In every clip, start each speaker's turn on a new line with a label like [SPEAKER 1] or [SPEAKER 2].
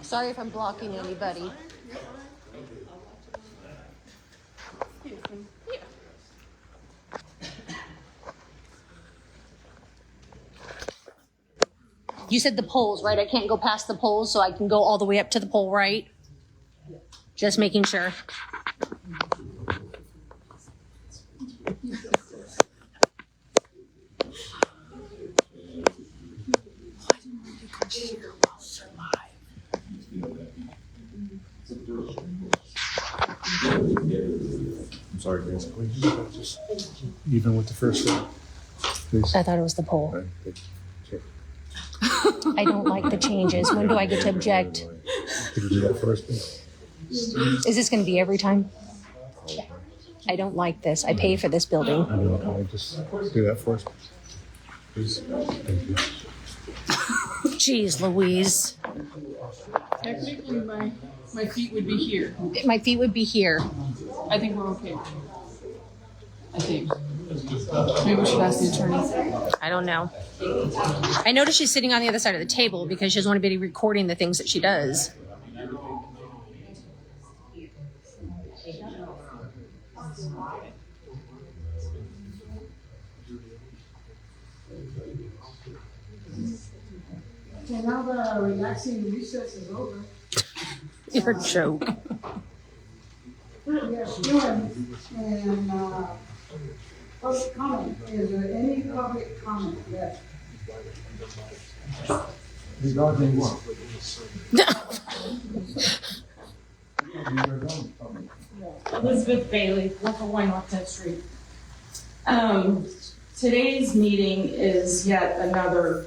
[SPEAKER 1] Sorry if I'm blocking anybody. You said the poles, right? I can't go past the poles, so I can go all the way up to the pole, right? Just making sure.
[SPEAKER 2] I'm sorry, basically. Just even with the first one, please.
[SPEAKER 1] I thought it was the pole. I don't like the changes. When do I get to object?
[SPEAKER 2] Could you do that first?
[SPEAKER 1] Is this going to be every time? I don't like this. I pay for this building.
[SPEAKER 2] Can I just do that first? Please. Thank you.
[SPEAKER 1] Jeez, Louise.
[SPEAKER 3] Technically, my feet would be here.
[SPEAKER 1] My feet would be here.
[SPEAKER 3] I think we're okay. I think. Maybe we should ask the attorney.
[SPEAKER 1] I don't know. I noticed she's sitting on the other side of the table because she doesn't want to be recording the things that she does.
[SPEAKER 4] So now the relaxing recess is over.
[SPEAKER 1] You're a joke.
[SPEAKER 4] Yes, Ewan, and public comment. Is there any public comment left?
[SPEAKER 2] Regarding what?
[SPEAKER 5] Elizabeth Bailey, local 1 North 10th Street. Today's meeting is yet another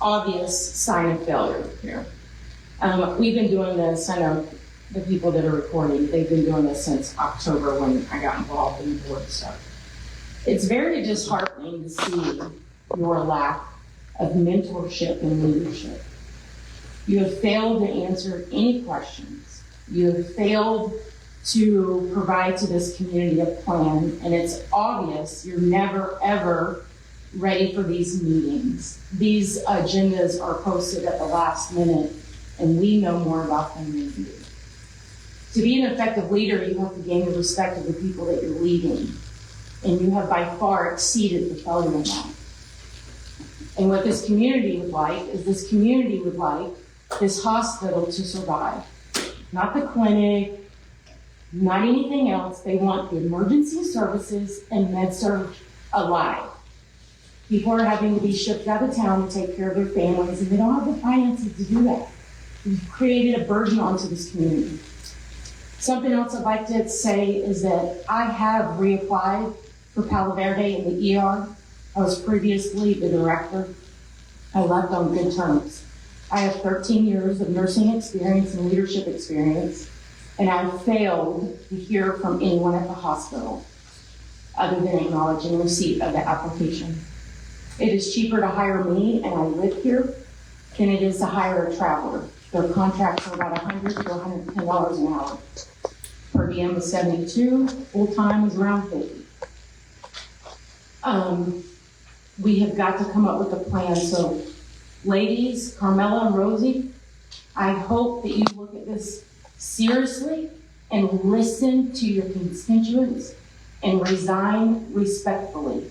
[SPEAKER 5] obvious sign of failure here. We've been doing this, I know the people that are recording, they've been doing this since October when I got involved in the board stuff. It's very disheartening to see your lack of mentorship and leadership. You have failed to answer any questions. You have failed to provide to this community a plan, and it's obvious you're never, ever ready for these meetings. These agendas are posted at the last minute, and we know more about them than you. To be an effective leader, you have to gain the respect of the people that you're leading, and you have by far exceeded the failure amount. And what this community would like is this community would like this hospital to survive. Not the clinic, not anything else. They want the emergency services and med-surg alive. People are having to be shipped out of town to take care of their families, and they don't have the finances to do that. We've created a burden onto this community. Something else I'd like to say is that I have reapplied for Palo Verde in the ER. I was previously the director. I left on good terms. I have 13 years of nursing experience and leadership experience, and I've failed to hear from anyone at the hospital other than acknowledging receipt of the application. It is cheaper to hire me, and I live here, than it is to hire a traveler. Their contracts are about $100 to $110 an hour. Per diem is 72, full-time is around 50. We have got to come up with a plan. So ladies, Carmela and Rosie, I hope that you look at this seriously and listen to your constituents and resign respectfully.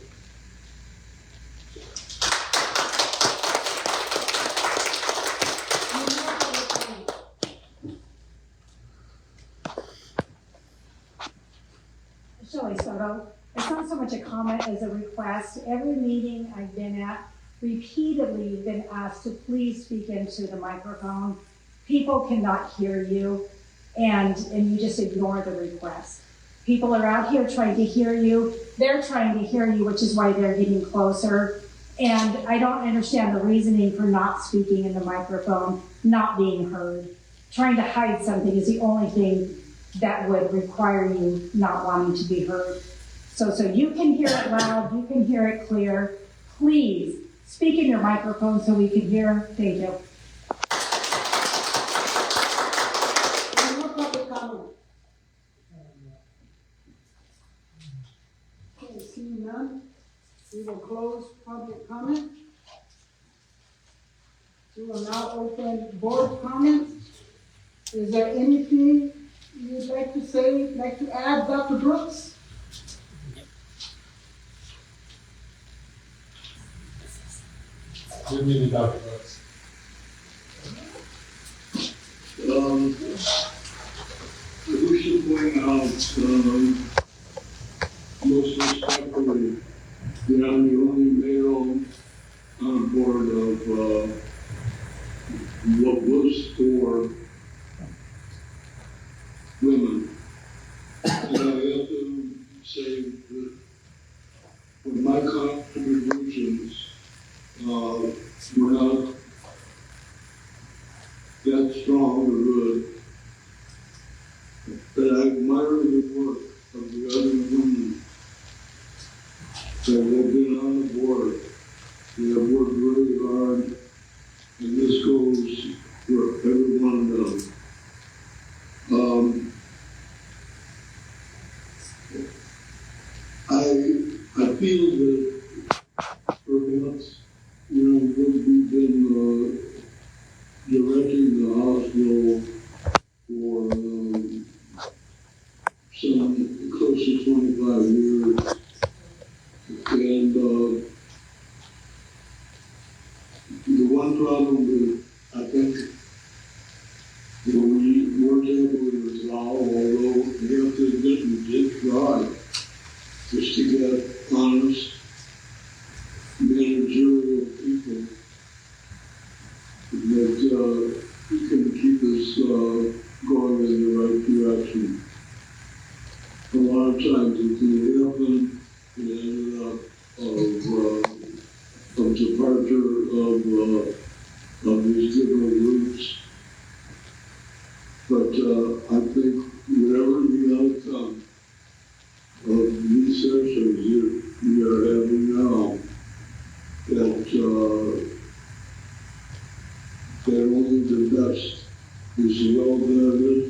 [SPEAKER 4] Shelley Soto. It's not so much a comment as a request. Every meeting I've been at, repeatedly been asked to please speak into the microphone. People cannot hear you, and you just ignore the request. People are out here trying to hear you. They're trying to hear you, which is why they're getting closer. And I don't understand the reasoning for not speaking in the microphone, not being heard. Trying to hide something is the only thing that would require you not wanting to be heard. So you can hear it loud, you can hear it clear. Please speak in your microphone so we can hear. Thank you. Any more public comment? Okay, seeing none, we will close public comment. We will now open board comments. Is there anything you'd like to say, like to add, Dr. Brooks?
[SPEAKER 2] Good meeting, Dr. Brooks.
[SPEAKER 6] I wish to point out, most respectfully, that I'm the only male on board of, what was for women. And I have to say that with my contributions, were not that strong or good. But I admire the work of the other women that have been on the board. They have worked really hard, and this goes for every one of them. I feel that perhaps, what we've been directing the hospital for some close to 25 years. And the one problem that I think we weren't able to resolve, although we have to admit we did try, is to get honest, managerial people that can keep us going in the right direction. A lot of times it didn't happen. It ended up of departure of these different groups. But I think whatever the outcome of these sessions that we are having now, that only the best is well vetted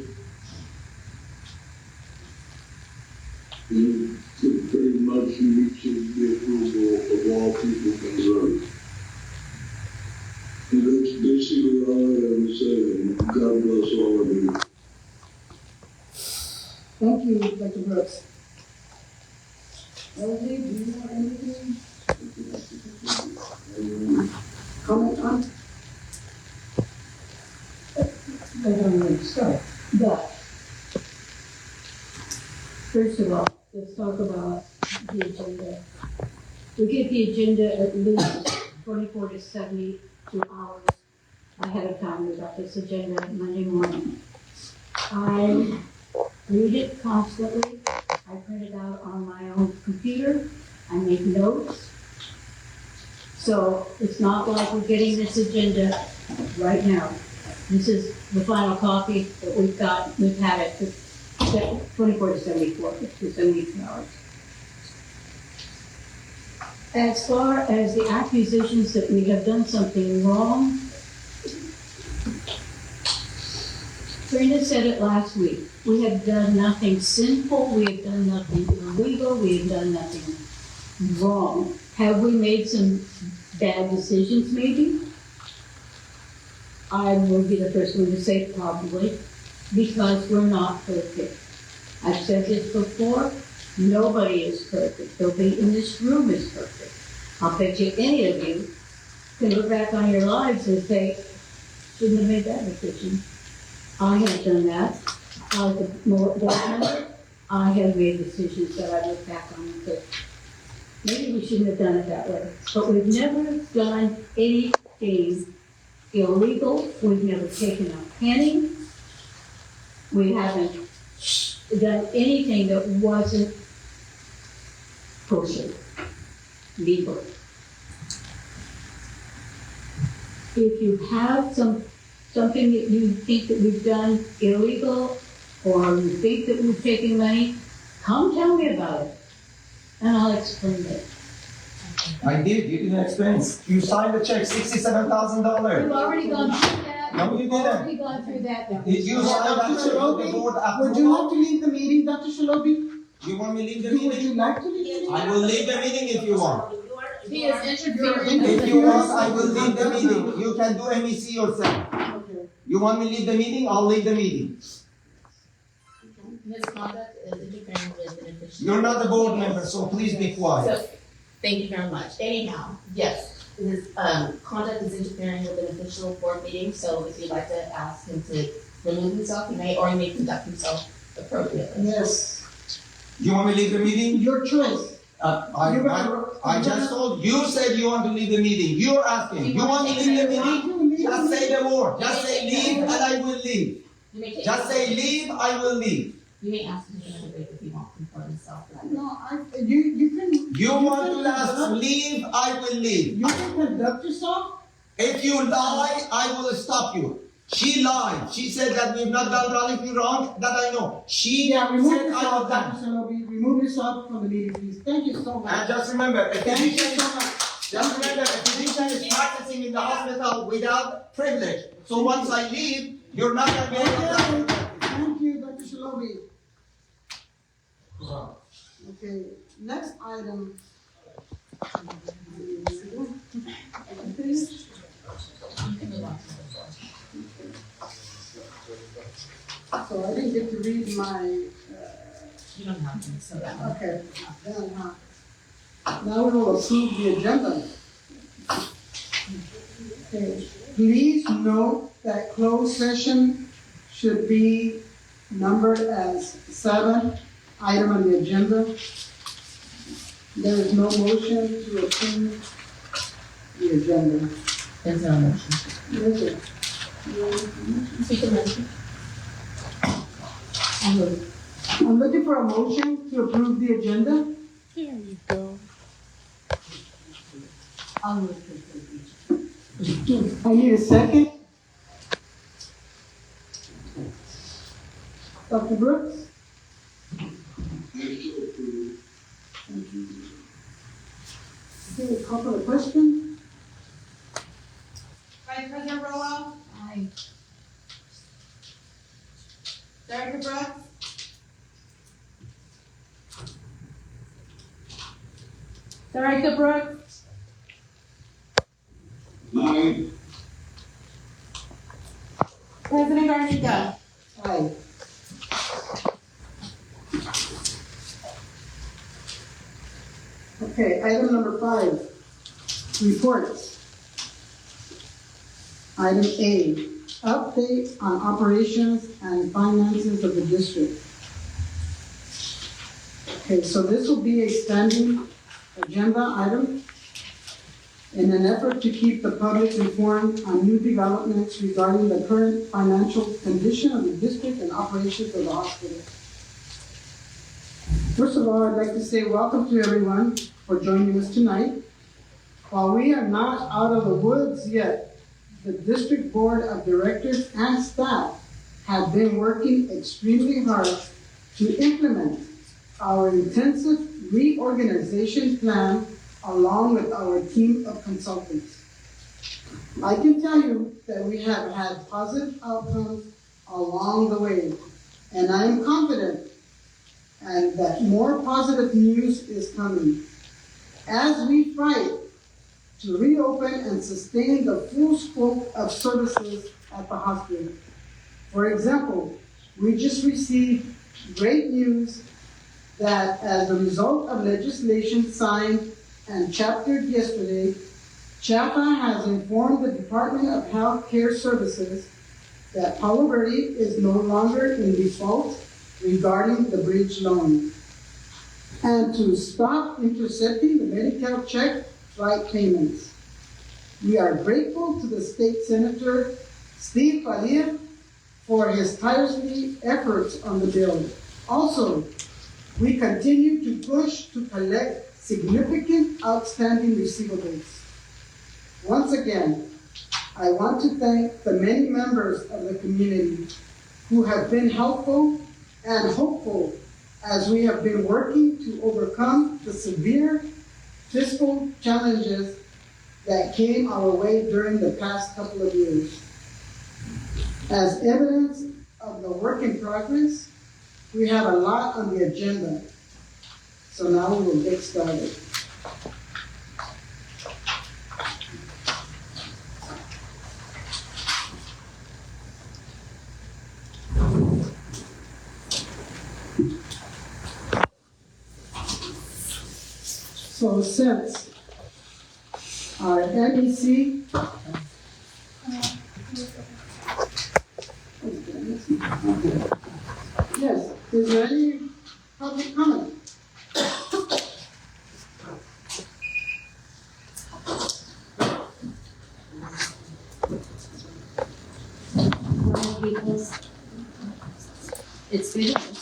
[SPEAKER 6] and could pretty much meet the approval of all people concerned. And that's basically all I have to say. God bless all of you.
[SPEAKER 4] Thank you, Dr. Brooks. Leslie, do you have anything? Comment on? I don't know, sorry. But, first of all, let's talk about the agenda. We get the agenda at least 24 to 72 hours ahead of time. We got this agenda Monday morning. I read it constantly. I print it out on my own computer. I make notes. So it's not like we're getting this agenda right now. This is the final copy that we've got. We've had it for 24 to 74, to 72 hours. As far as the accusations that we have done something wrong, Trina said it last week. We have done nothing sinful. We have done nothing illegal. We have done nothing wrong. Have we made some bad decisions, maybe? I will be the first one to say probably, because we're not perfect. I've said this before, nobody is perfect. Nobody in this room is perfect. I'll bet you any of you can look back on your lives and say, shouldn't have made that decision. I have done that. As a board member, I have made decisions that I look back on and say, maybe we shouldn't have done it that way. But we've never done anything illegal. We've never taken a penny. We haven't done anything that wasn't kosher, legal. If you have something that you think that we've done illegal, or you think that we've taken money, come tell me about it, and I'll explain it.
[SPEAKER 7] I did. You didn't explain. You signed the check, $67,000.
[SPEAKER 4] We've already gone through that.
[SPEAKER 7] No, you
[SPEAKER 4] We've
[SPEAKER 7] didn't.
[SPEAKER 4] already gone through that.
[SPEAKER 7] Did you sign that check with the board
[SPEAKER 8] Would you like
[SPEAKER 7] approval?
[SPEAKER 8] to leave the meeting, Dr. Shalobi?
[SPEAKER 7] You want me to leave the
[SPEAKER 8] Would you
[SPEAKER 7] meeting?
[SPEAKER 8] like to leave the meeting?
[SPEAKER 7] I will leave the meeting if you want.
[SPEAKER 5] He is interfering.
[SPEAKER 7] If you want, I will leave the meeting. You can do MEC yourself.
[SPEAKER 8] Okay.
[SPEAKER 7] You want me to leave the meeting? I'll leave the meeting.
[SPEAKER 5] His conduct is interfering with an official.
[SPEAKER 7] You're not a board member, so please be quiet.
[SPEAKER 5] So, thank you very much. Anyhow, yes, his conduct is interfering with an official board meeting, so if you'd like to ask him to remove himself, he may, or he may conduct himself appropriately.
[SPEAKER 8] Yes,
[SPEAKER 7] You want me to leave the meeting?
[SPEAKER 8] your choice.
[SPEAKER 7] I just told, you said you want to leave the meeting. You're asking, you want to leave the meeting? Just say the word. Just say leave and I will leave.
[SPEAKER 5] You may take.
[SPEAKER 7] Just say leave, I will leave.
[SPEAKER 5] You may ask him to break if he wants to for himself.
[SPEAKER 8] No, you can.
[SPEAKER 7] You want to ask leave, I will leave.
[SPEAKER 8] You can conduct yourself.
[SPEAKER 7] If you lie, I will stop you. She lied. She said that we've not done anything wrong, that I know. She
[SPEAKER 8] Yeah, remove
[SPEAKER 7] said I
[SPEAKER 8] yourself,
[SPEAKER 7] have done.
[SPEAKER 8] Dr. Shinobi. Remove yourself from the meeting, please. Thank you so
[SPEAKER 7] And
[SPEAKER 8] much.
[SPEAKER 7] just remember, a
[SPEAKER 8] Thank you
[SPEAKER 7] physician
[SPEAKER 8] so much.
[SPEAKER 7] just remember, a physician is practicing in the hospital without privilege. So once I leave, you're not going to be able to.
[SPEAKER 8] Thank you, Dr. Shinobi. Okay, next item. So I didn't get to read my,
[SPEAKER 5] You don't have to, so that.
[SPEAKER 8] okay, then, now we will approve the agenda. Okay, please note that closed session should be numbered as 7, item on the agenda. There is no motion to approve the agenda.
[SPEAKER 5] There's no motion.
[SPEAKER 8] Is it?
[SPEAKER 5] Speak a motion. I will.
[SPEAKER 8] I'm looking for a motion to approve the agenda.
[SPEAKER 5] I'll move to approve.
[SPEAKER 8] I need a second. Dr. Brooks? Okay, a couple of questions.
[SPEAKER 9] Vice President Rowell?
[SPEAKER 5] Aye.
[SPEAKER 9] Director Brooks? Director Brooks?
[SPEAKER 6] Aye.
[SPEAKER 9] President Garnica?
[SPEAKER 8] Aye. Okay, item number 5, reports. Item A, update on operations and finances of the district. Okay, so this will be a standing agenda item in an effort to keep the public informed on new developments regarding the current financial condition of the district and operations of the hospital. First of all, I'd like to say welcome to everyone for joining us tonight. While we are not out of the woods yet, the district board of directors and staff have been working extremely hard to implement our intensive reorganization plan along with our team of consultants. I can tell you that we have had positive outcomes along the way, and I am confident and that more positive news is coming. As we fight to reopen and sustain the full scope of services at the hospital. For example, we just received great news that as a result of legislation signed and chaptered yesterday, CHAPA has informed the Department of Healthcare Services that Palo Verde is no longer in default regarding the bridge loan, and to stop intercepting the Medi-Cal check flight payments. We are grateful to the State Senator Steve Padilla for his tireless efforts on the bill. Also, we continue to push to collect significant outstanding receivables. Once again, I want to thank the many members of the community who have been helpful and hopeful as we have been working to overcome the severe fiscal challenges that came our way during the past couple of years. As evidence of the work in progress, we have a lot on the agenda. So now we will get started. So since our MEC, yes, is there any public comment?
[SPEAKER 10] Because it's good news.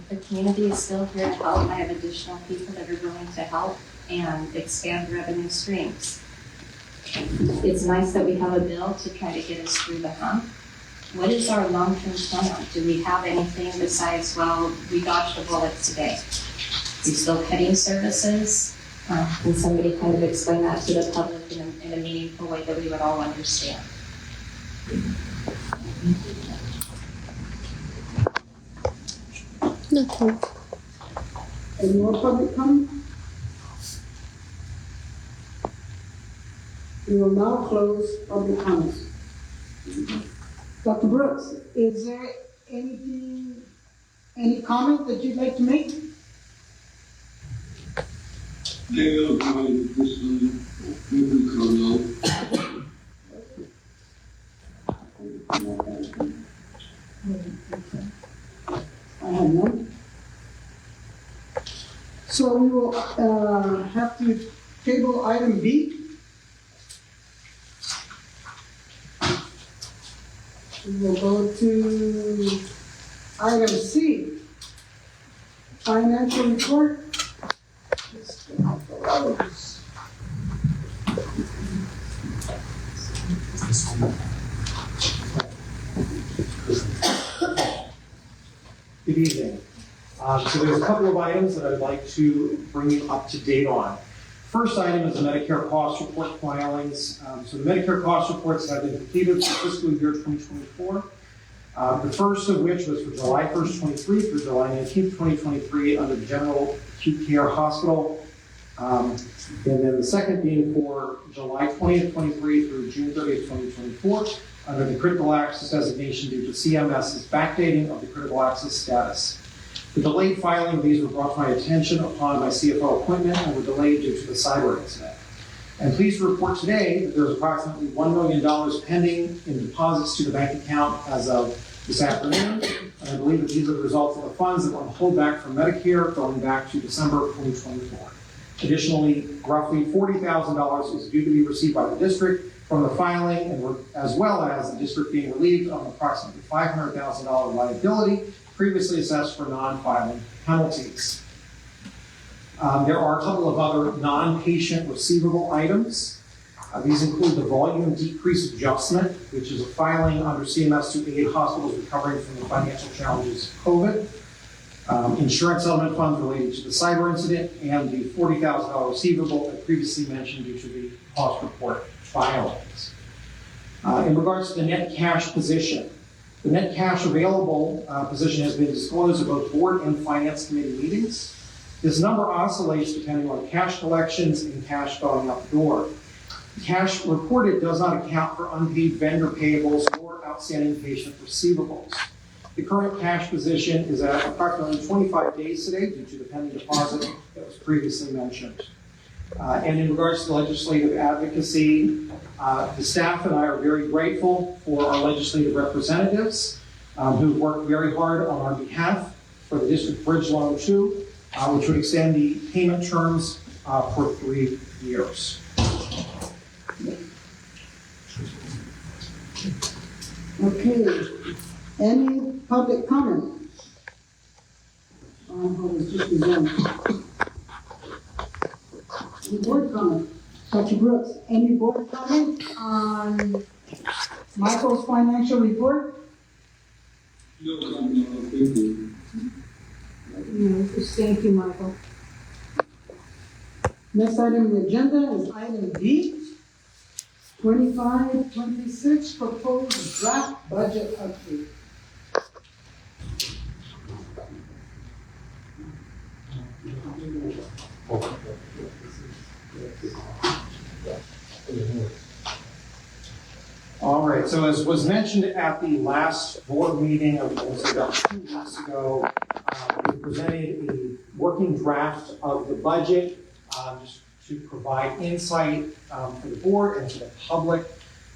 [SPEAKER 10] The community is still here to help. I have additional people that are willing to help and expand revenue streams. It's nice that we have a bill to try to get us through the hump. What is our long-term plan? Do we have anything besides, well, we dodged a bullet today? We still cutting services? Can somebody kind of explain that to the public in a meaningful way that we would all understand?
[SPEAKER 1] Nothing.
[SPEAKER 8] Any more public comment? We will now close public comments. Dr. Brooks, is there any comment that you'd like to make?
[SPEAKER 6] They are trying this time, maybe come out.
[SPEAKER 8] I have none. So we will have to table item B. We will go to item C, financial report.
[SPEAKER 11] Good evening. So there's a couple of items that I'd like to bring you up to date on. First item is the Medicare cost report filings. So the Medicare cost reports have been completed for fiscal year 2024. The first of which was for July 1st, 23 through July 19th, 2023 under the General Acute Care Hospital. And then the second being for July 20th, 23 through June 30th, 2024 under the critical access designation due to CMS's backdating of the critical access status. The delayed filing of these were brought to my attention upon my CFO appointment and were delayed due to the cyber incident. I'm pleased to report today that there's approximately $1 million pending in deposits to the bank account as of this afternoon. And I believe that these are the results of the funds that were on holdback from Medicare going back to December of 2024. Additionally, roughly $40,000 is due to be received by the district from the filing, and as well as the district being relieved of an approximately $500,000 liability previously assessed for non-filing penalties. There are a couple of other non-patient receivable items. These include the volume decrease adjustment, which is a filing under CMS to aid hospitals recovering from the financial challenges of COVID, insurance settlement funds related to the cyber incident, and the $40,000 receivable that previously mentioned due to the cost report filings. In regards to the net cash position, the net cash available position has been disclosed at both board and finance committee meetings. This number oscillates depending on cash collections and cash going out the door. The cash reported does not account for unpaid vendor payables or outstanding patient receivables. The current cash position is at approximately 25 days today due to the pending deposit that was previously mentioned. And in regards to legislative advocacy, the staff and I are very grateful for our legislative representatives who worked very hard on our behalf for the District Bridge Loan 2, which would extend the payment terms for 3 years.
[SPEAKER 8] Okay, any public comment? Just begun. Any board comment? Dr. Brooks, any board comment on Michael's financial report?
[SPEAKER 6] No, thank you.
[SPEAKER 8] Thank you, Michael. Next item on the agenda is item B, 25-26 proposed draft budget update.
[SPEAKER 11] All right, so as was mentioned at the last board meeting, about 2 weeks ago, we presented a working draft of the budget just to provide insight for the board and to the public.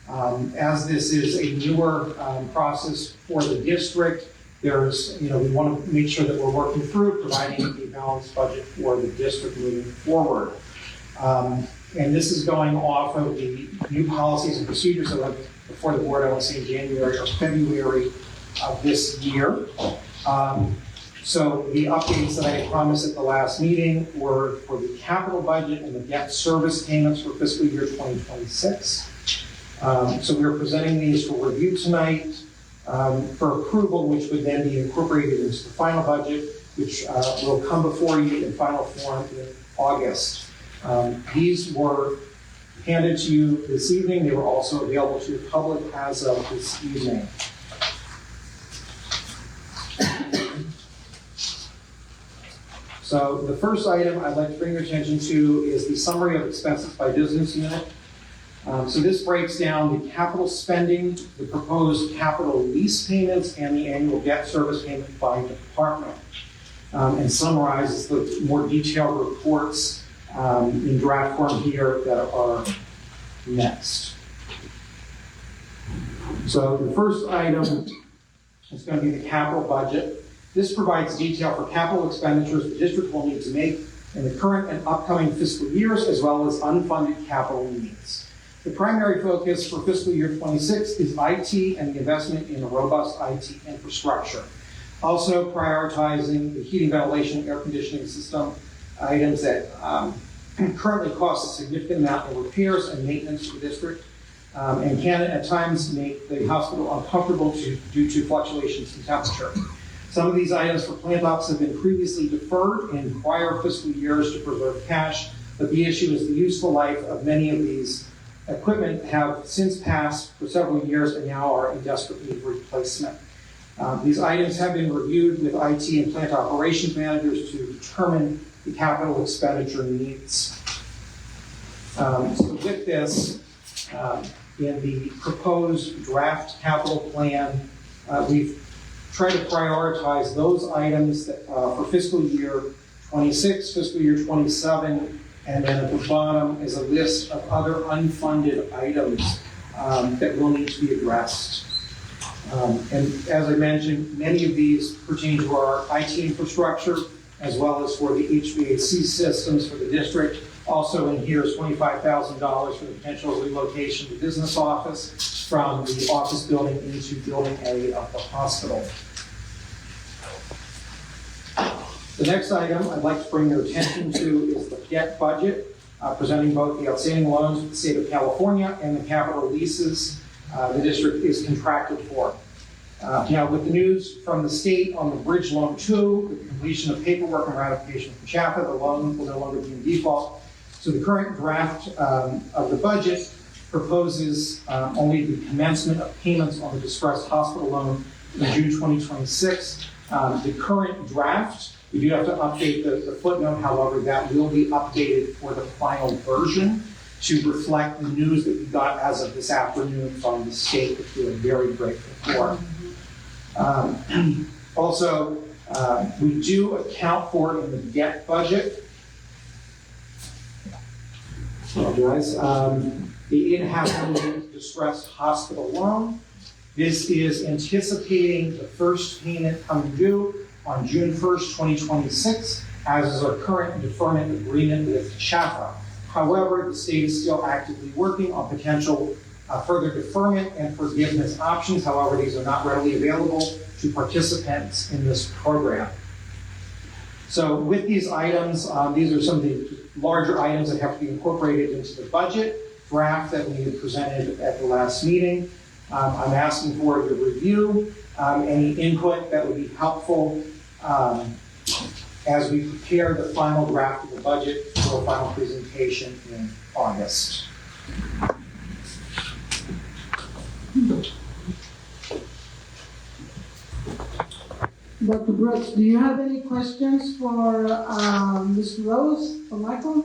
[SPEAKER 11] As this is a newer process for the district, there's, we want to make sure that we're working through providing a balanced budget for the district moving forward. And this is going off of the new policies and procedures that went before the board, I want to say in January or February of this year. So the updates that I promised at the last meeting were for the capital budget and the debt service payments for fiscal year 2026. So we're presenting these for review tonight for approval, which would then be incorporated into the final budget, which will come before you in final form in August. These were handed to you this evening. They were also available to the public as of this evening. So the first item I'd like to bring your attention to is the summary of expenses by business unit. So this breaks down the capital spending, the proposed capital lease payments, and the annual debt service payment by department, and summarizes the more detailed reports in draft form here that are next. So the first item is going to be the capital budget. This provides detail for capital expenditures the district will need to make in the current and upcoming fiscal years, as well as unfunded capital needs. The primary focus for fiscal year 26 is IT and the investment in a robust IT infrastructure. Also prioritizing the heating, ventilation, air conditioning system items that currently cost a significant amount in repairs and maintenance for the district, and can at times make the hospital uncomfortable due to fluctuations in temperature. Some of these items for plant ops have been previously deferred in prior fiscal years to preserve cash, but the issue is the useful life of many of these equipment have since passed for several years and now are in desperate need of replacement. These items have been reviewed with IT and plant operations managers to determine the capital expenditure needs. So with this, in the proposed draft capital plan, we've tried to prioritize those items that, for fiscal year 26, fiscal year 27, and then at the bottom is a list of other unfunded items that will need to be addressed. And as I mentioned, many of these pertain to our IT infrastructure, as well as for the HVAC systems for the district. Also in here is $25,000 for the potential relocation to business office from the office building into building A of the hospital. The next item I'd like to bring your attention to is the debt budget, presenting both the outstanding loans with the state of California and the capital leases the district is contracted for. Now, with the news from the state on the bridge loan 2, with the completion of paperwork and ratification from CHAPA, the loan will no longer be in default. So the current draft of the budget proposes only the commencement of payments on the distressed hospital loan in June 2026. The current draft, we do have to update the footnote, however, that will be updated for the final version to reflect the news that we got as of this afternoon from the state, which we are very grateful for. Also, we do account for in the debt budget, apologize, the $8.5 million distressed hospital loan. This is anticipating the first payment coming due on June 1st, 2026, as is our current deferment agreement with CHAPA. However, the state is still actively working on potential further deferment and forgiveness options. However, these are not readily available to participants in this program. So with these items, these are some of the larger items that have to be incorporated into the budget draft that we had presented at the last meeting. I'm asking for your review, any input that would be helpful as we prepare the final draft of the budget for a final presentation in August.
[SPEAKER 8] Dr. Brooks, do you have any questions for Ms. Rose or Michael?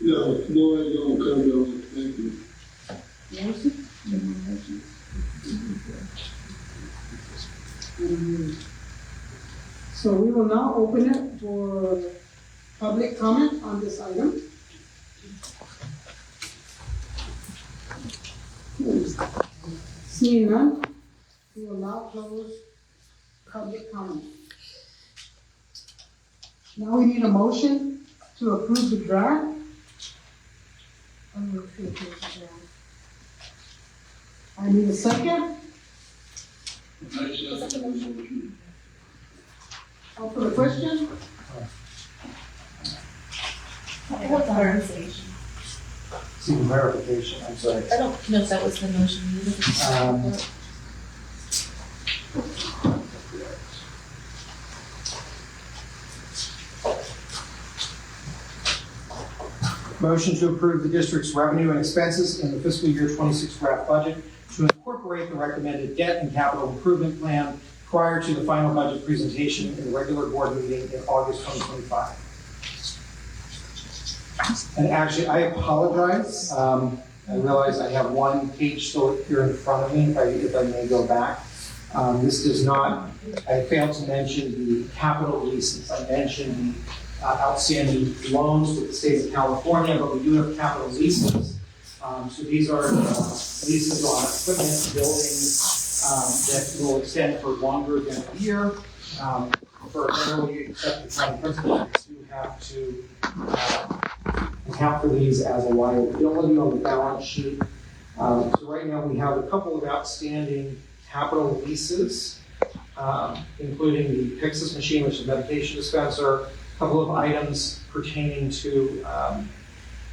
[SPEAKER 6] No, I don't come down. Thank you.
[SPEAKER 8] So we will now open it for public comment on this item? Seeing none, we will now close public comment. Now we need a motion to approve the draft. I need a second. Call for the question?
[SPEAKER 10] What's clarification?
[SPEAKER 11] Seeking clarification, I'm sorry.
[SPEAKER 10] I don't know if that was the motion.
[SPEAKER 11] Motion to approve the district's revenue and expenses in the fiscal year 26 draft budget to incorporate the recommended debt and capital improvement plan prior to the final budget presentation in the regular board meeting in August 2025. And actually, I apologize. I realize I have one page still here in front of me, if I may go back. This does not, I failed to mention the capital leases. I mentioned the outstanding loans with the state of California, but we do have capital leases. So these are leases on equipment, buildings that will extend for longer than a year. For generally accepted county principles, we do have to account for these as a liability on the balance sheet. So right now we have a couple of outstanding capital leases, including the Pyxis machine, which is a medication dispenser, a couple of items pertaining to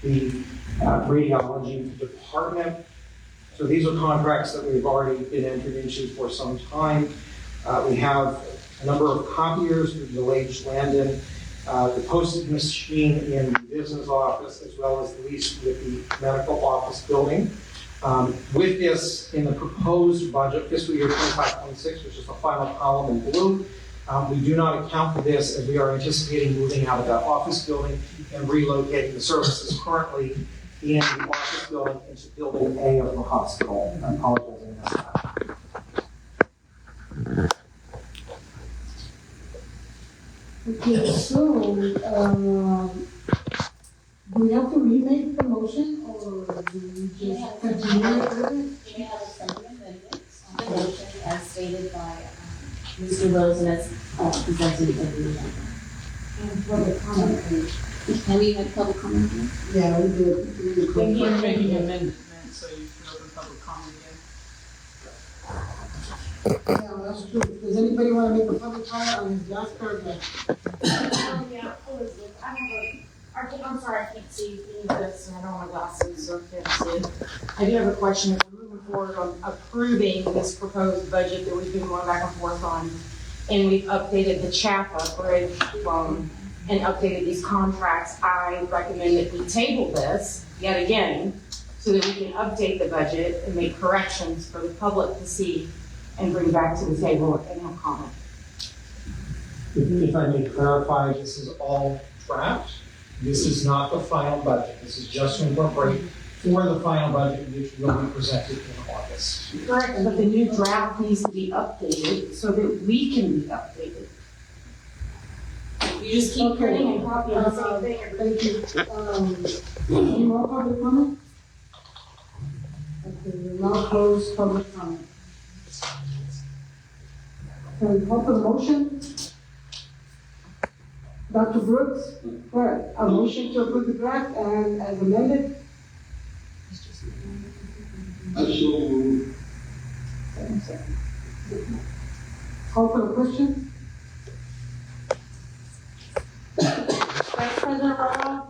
[SPEAKER 11] the radiology department. So these are contracts that we've already been entered into for some time. We have a number of copiers with Village Landon, the postage machine in the business office, as well as the lease with the medical office building. With this, in the proposed budget, fiscal year 25-26, which is the final column in blue, we do not account for this as we are anticipating moving out of that office building and relocating the services currently in the office building into building A of the hospital. I apologize for that.
[SPEAKER 8] Okay, so, do we have to remake the motion, or do we just continue with it?
[SPEAKER 10] You may have a friendly amendment on the motion as stated by Mr. Rose and as presented in the agenda.
[SPEAKER 8] And public comment, please.
[SPEAKER 10] Have we had public comment here?
[SPEAKER 8] Yeah, we did.
[SPEAKER 3] When you're making an amendment, so you can open public comment again.
[SPEAKER 8] Yeah, that's true. Does anybody want to make a public comment on his last paragraph?
[SPEAKER 5] Yeah, Elizabeth, I'm sorry, I can't see any of this, and I don't have my glasses, so I can't see it. I do have a question. We're moving forward on approving this proposed budget that we've been going back and forth on, and we've updated the CHAPA bridge loan and updated these contracts. I recommend that we table this yet again so that we can update the budget and make corrections for the public to see and bring back to the table and have comment.
[SPEAKER 11] If I may clarify, this is all draft. This is not the final budget. This is just to incorporate for the final budget, which will be presented in August.
[SPEAKER 5] Correct, but the new draft needs to be updated so that we can be updated. You just keep printing and copying the same thing.
[SPEAKER 8] Thank you. Any more public comment? Okay, we'll now close public comment. Can we call for the motion? Dr. Brooks, correct. A motion to approve the draft and as amended.
[SPEAKER 6] I so moved.
[SPEAKER 8] Call for the question?
[SPEAKER 9] Vice President Romo?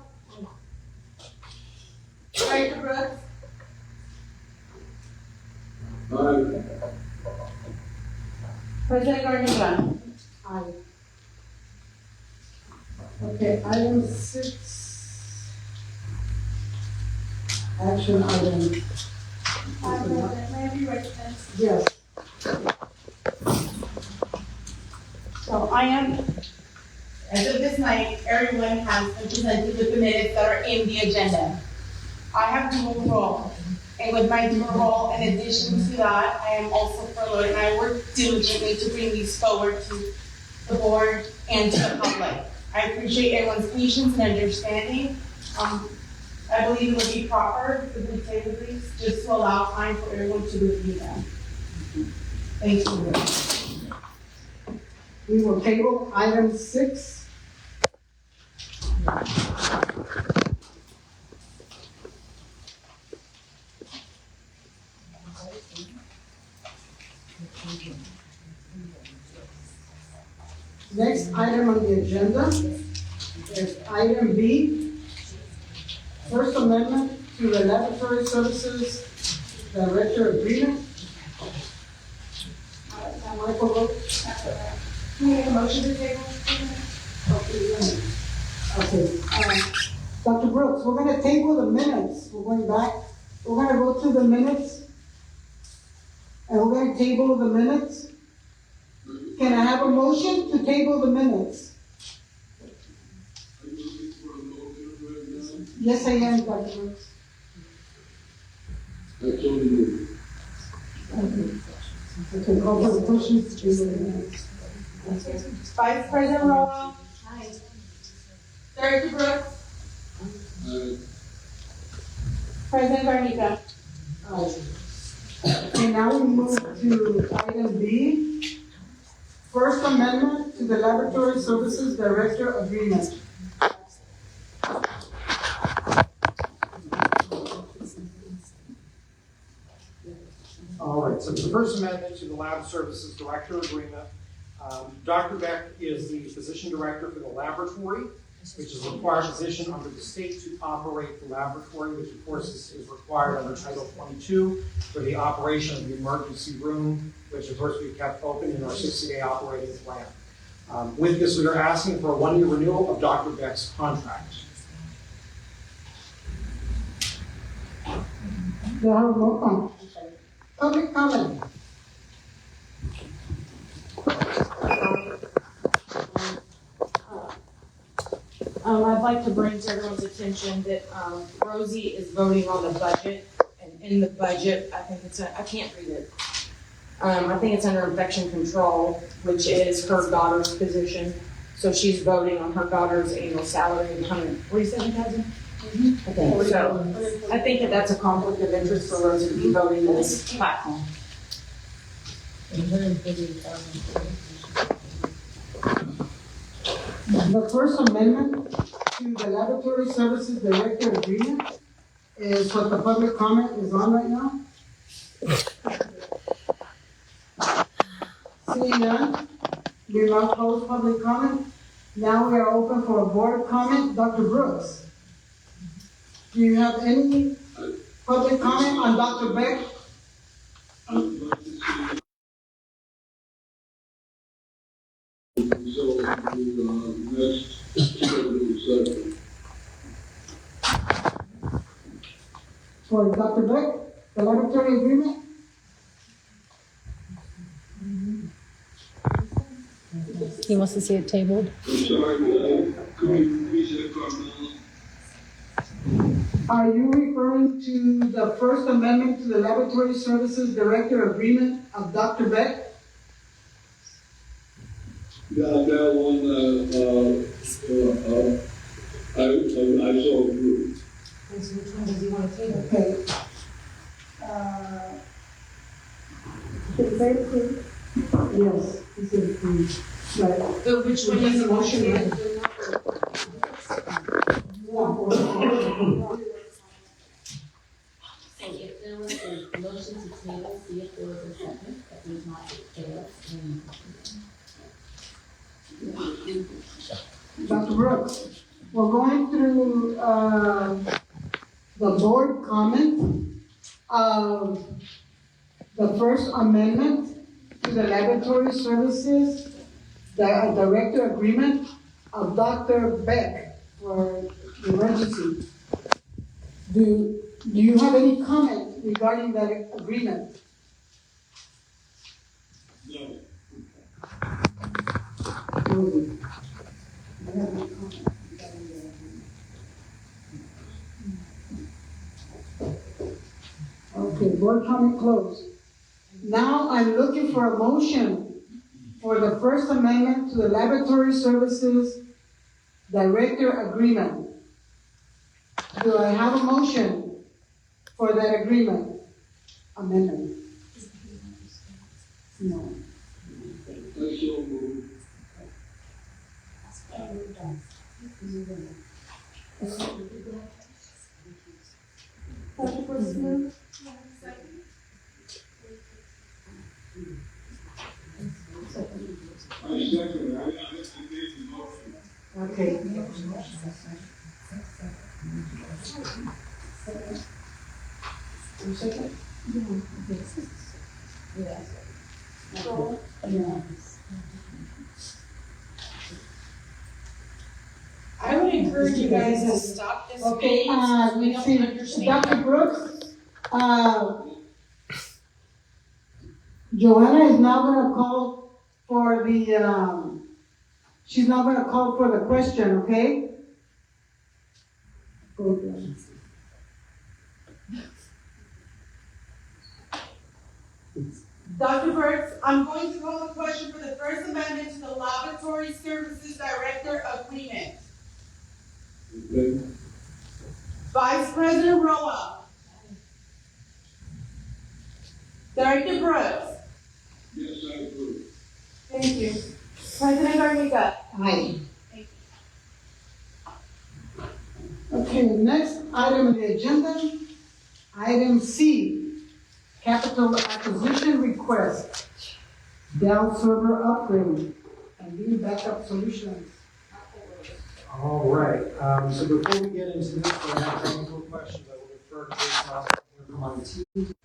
[SPEAKER 9] Director Brooks?
[SPEAKER 6] Aye.
[SPEAKER 9] President Garcia?
[SPEAKER 8] Aye. Okay, item 6. Action item.
[SPEAKER 9] May I be recognized?
[SPEAKER 8] Yes.
[SPEAKER 9] So I am, as of this night, everyone has been presented with the minutes that are in the agenda. I have dual role, and with my dual role, in addition to that, I am also furloughed, and I work diligently to bring these forward to the board and to the public. I appreciate everyone's patience and understanding. I believe it would be proper if we table these, just to allow time for everyone to review them. Thank you.
[SPEAKER 8] We will table item 6. Next item on the agenda is item B, First Amendment to the Laboratory Services Director Agreement. Michael, vote.
[SPEAKER 9] Can we make a motion to table?
[SPEAKER 8] Okay, Dr. Brooks, we're gonna table the minutes. We're going back. We're gonna go through the minutes. And we're gonna table the minutes. Can I have a motion to table the minutes? Yes, I am, Dr. Brooks.
[SPEAKER 6] That's all you
[SPEAKER 8] Okay, call for the motion to table the minutes.
[SPEAKER 9] Vice President Roa. Director Brooks. President Garnica.
[SPEAKER 8] Okay, now we move to item B, First Amendment to the Laboratory Services Director Agreement.
[SPEAKER 11] All right, so the First Amendment to the Lab Services Director Agreement. Dr. Beck is the physician director for the laboratory, which is a required position under the state to operate the laboratory, which of course is required under Title 22 for the operation of the emergency room, which of course we've kept open in our 60-day operating plan. With this, we are asking for a 1-year renewal of Dr. Beck's contract.
[SPEAKER 8] Do I have a roll call? Public comment.
[SPEAKER 5] I'd like to bring to everyone's attention that Rosie is voting on the budget, and in the budget, I can't read it. I think it's under infection control, which is her daughter's position. So she's voting on her daughter's annual salary of $147,000. Okay, so I think that that's a conflict of interest for Rosie to be voting on this platform.
[SPEAKER 8] The First Amendment to the Laboratory Services Director Agreement is what the public comment is on right now. Seeing none, we now close public comment. Now we are open for a board comment. Dr. Brooks, do you have any public comment on Dr. Beck?
[SPEAKER 6] So, the next scheduled session.
[SPEAKER 8] For Dr. Beck, the laboratory agreement?
[SPEAKER 1] He wants to see it tabled.
[SPEAKER 6] I'm sorry, could you repeat that, Carmel?
[SPEAKER 8] Are you referring to the First Amendment to the Laboratory Services Director Agreement of Dr. Beck?
[SPEAKER 6] Yeah, that one, I saw approved.
[SPEAKER 5] Which one does he want to table?
[SPEAKER 8] Okay. Did it say approved? Yes, he said approved. Right.
[SPEAKER 5] So which one is the motion?
[SPEAKER 12] If there was a motion to table, see if there was a second, if there's not, table.
[SPEAKER 8] Dr. Brooks, we're going through the board comment of the First Amendment to the Laboratory Services Director Agreement of Dr. Beck for emergency. Do you have any comment regarding that agreement?
[SPEAKER 6] No.
[SPEAKER 8] Rosie, I have no comment. Okay, board comment closed. Now I'm looking for a motion for the First Amendment to the Laboratory Services Director Agreement. Do I have a motion for that agreement? Amendment? No.
[SPEAKER 6] I so move. I second, I made the motion.
[SPEAKER 8] Okay.
[SPEAKER 5] I would encourage you guys to stop this
[SPEAKER 8] Okay,
[SPEAKER 5] meeting. We
[SPEAKER 8] let's
[SPEAKER 5] don't
[SPEAKER 8] see,
[SPEAKER 5] understand.
[SPEAKER 8] Dr. Brooks, Joanna is now gonna call for the, she's now gonna call for the question, okay? Go ahead.
[SPEAKER 9] Dr. Burks, I'm going to call the question for the First Amendment to the Laboratory Services Director Agreement.
[SPEAKER 6] Okay.
[SPEAKER 9] Vice President Roa. Director Brooks.
[SPEAKER 6] Yes, I approve.
[SPEAKER 9] Thank you. President Garnica.
[SPEAKER 8] Aye. Okay, next item on the agenda, item C, capital acquisition request, Dell server upgrade, and new backup solutions.
[SPEAKER 11] All right, so before we get into this, for any technical questions, I will refer to this from on the team.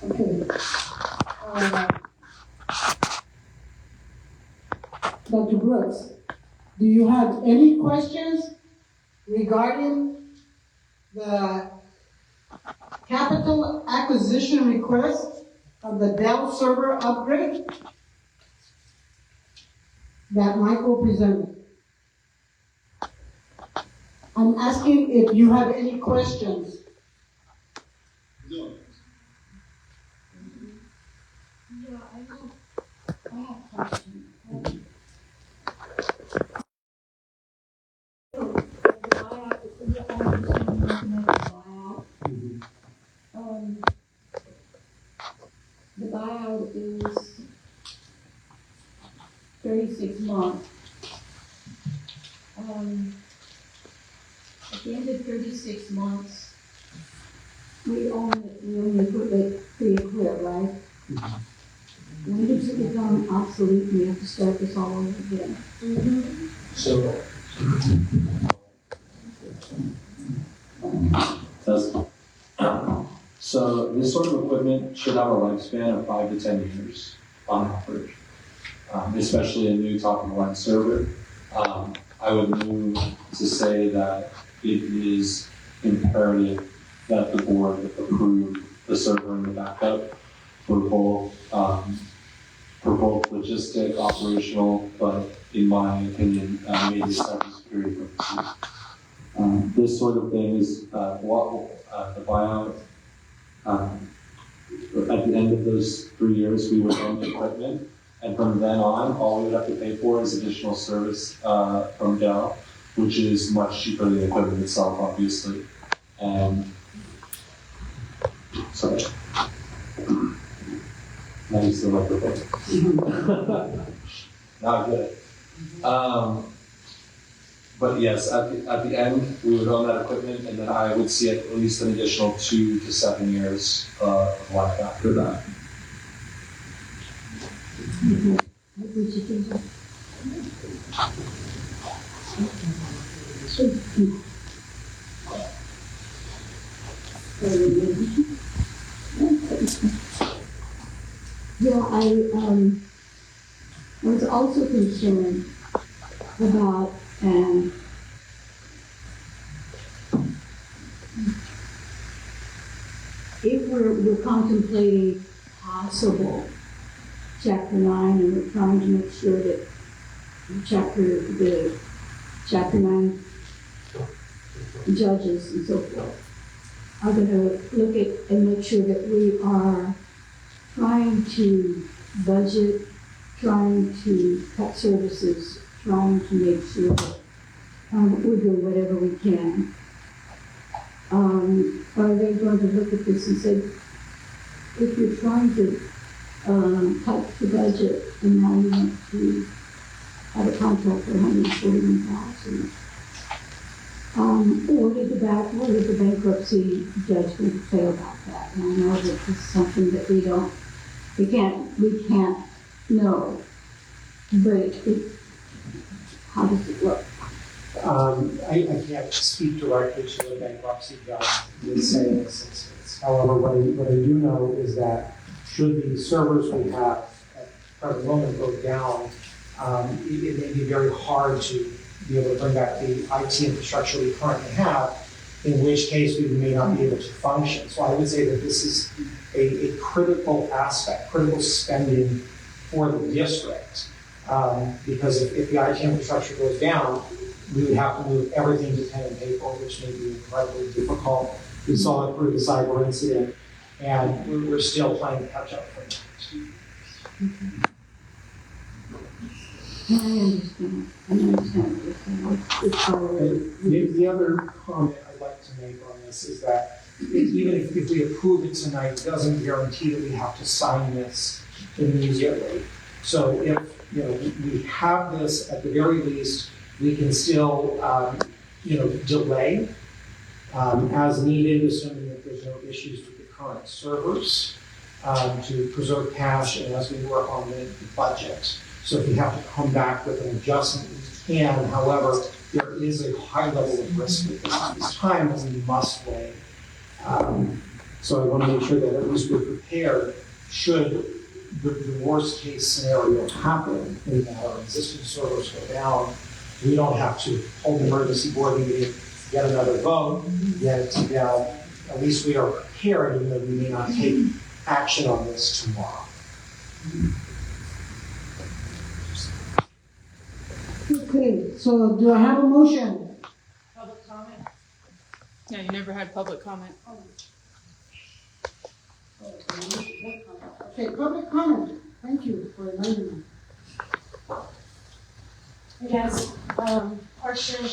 [SPEAKER 8] Okay. Dr. Brooks, do you have any questions regarding the capital acquisition request of the Dell server upgrade that Michael presented? I'm asking if you have any questions.
[SPEAKER 6] No.
[SPEAKER 4] Yeah, I have a question. The buyout is 36 months. At the end of 36 months, we own the equipment pre-equipped, right? When does it become obsolete and we have to start this all over again?
[SPEAKER 13] So, so this sort of equipment should have a lifespan of 5 to 10 years on average, especially a new top-of-the-line server. I would move to say that it is imperative that the board approve the server and the backup for both logistic, operational, but in my opinion, maybe cybersecurity purposes. This sort of thing is the buyout. At the end of those 3 years, we would own the equipment, and from then on, all we would have to pay for is additional service from Dell, which is much cheaper than the equipment itself, obviously. And sorry. Now you still like the thing. Not good. But yes, at the end, we would own that equipment, and then I would see at least an additional 2 to 7 years of life after that.
[SPEAKER 4] Yeah, I was also concerned about if we're contemplating possible Chapter 9, and we're trying to make sure that the Chapter 9 judges and so forth are going to look at and make sure that we are trying to budget, trying to cut services, trying to make sure that we do whatever we can. Are they going to look at this and say, if you're trying to cut the budget and now you want to have a contract for $141,000? What did the bankruptcy judgment say about that? And I know that this is something that we can't know, but how does it look?
[SPEAKER 11] I can't speak directly to the bankruptcy judge in say in this instance. However, what I do know is that should the servers we have at present moment go down, it may be very hard to be able to bring back the IT infrastructure we currently have, in which case we may not be able to function. So I would say that this is a critical aspect, critical spending for the district. Because if the IT infrastructure goes down, we would have to move everything to pen and paper, which may be incredibly difficult. We saw it through the cyber incident, and we're still playing catch up from that.
[SPEAKER 4] I understand.
[SPEAKER 11] The other comment I'd like to make on this is that even if we approve it tonight, it doesn't guarantee that we have to sign this immediately. So if we have this, at the very least, we can still delay as needed, assuming that there's no issues with the current servers, to preserve cash and as we work on the budget. So if we have to come back with an adjustment, we can. However, there is a high level of risk with this time that we must weigh. So I want to make sure that at least we're prepared should the worst case scenario happen, in that our existing servers go down. We don't have to hold an emergency board meeting, get another vote, get it together. At least we are prepared, even though we may not take action on this tomorrow.
[SPEAKER 8] Okay, so do I have a motion?
[SPEAKER 9] Public comment?
[SPEAKER 3] Yeah, you never had public comment.
[SPEAKER 8] Okay, public comment. Thank you for reminding me.
[SPEAKER 5] Yes, question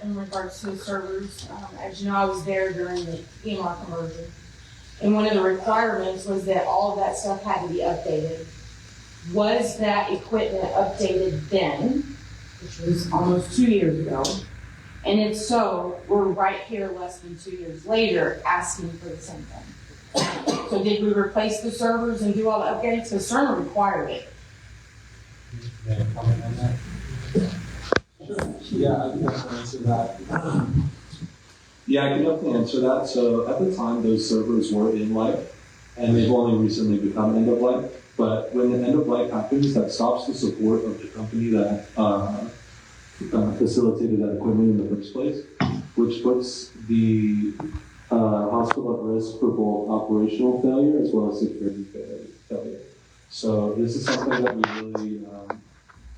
[SPEAKER 5] in regards to the servers. As you know, I was there during the EMR conversion. And one of the requirements was that all of that stuff had to be updated. Was that equipment updated then, which was almost 2 years ago? And if so, we're right here less than 2 years later asking for the same thing. So did we replace the servers and do all the updates? Because CERN required it.
[SPEAKER 13] Yeah, I can definitely answer that. Yeah, I can definitely answer that. So at the time, those servers were in life, and they've only recently become end of life. But when the end of life happens, that stops the support of the company that facilitated that equipment in the first place, which puts the hospital at risk for both operational failure as well as security failure. So this is something that we really,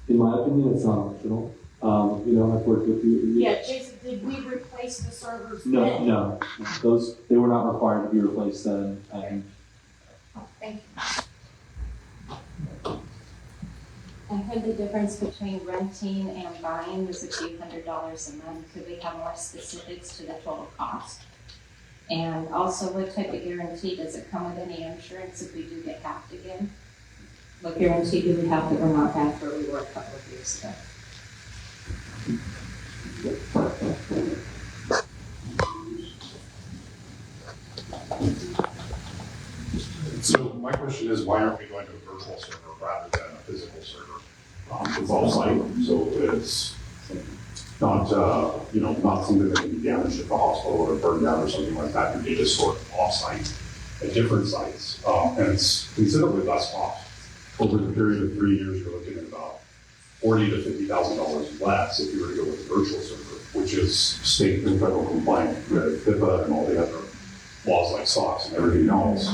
[SPEAKER 13] in my opinion, it's not optional. I've worked with you.
[SPEAKER 5] Yeah, Jason, did we replace the servers then?
[SPEAKER 13] No. They were not required to be replaced then.
[SPEAKER 5] Thank you.
[SPEAKER 10] I heard the difference between renting and buying was a few $100s a month. Could we have more specifics to the total cost? And also, what type of guarantee, does it come with any insurance if we do get hacked again? What guarantee do we have that we're not back where we were a couple of years ago?
[SPEAKER 2] So my question is, why aren't we going to a virtual server rather than a physical server? It's off-site, so it's not, not something that can be damaged at the hospital or burned down or something like that. Your data is stored off-site at different sites, and it's considerably less cost. Over the period of 3 years, you're looking at about $40,000 to $50,000 less if you were to go with a virtual server, which is state and federal compliant with HIPAA and all the other laws like SOX and everything else.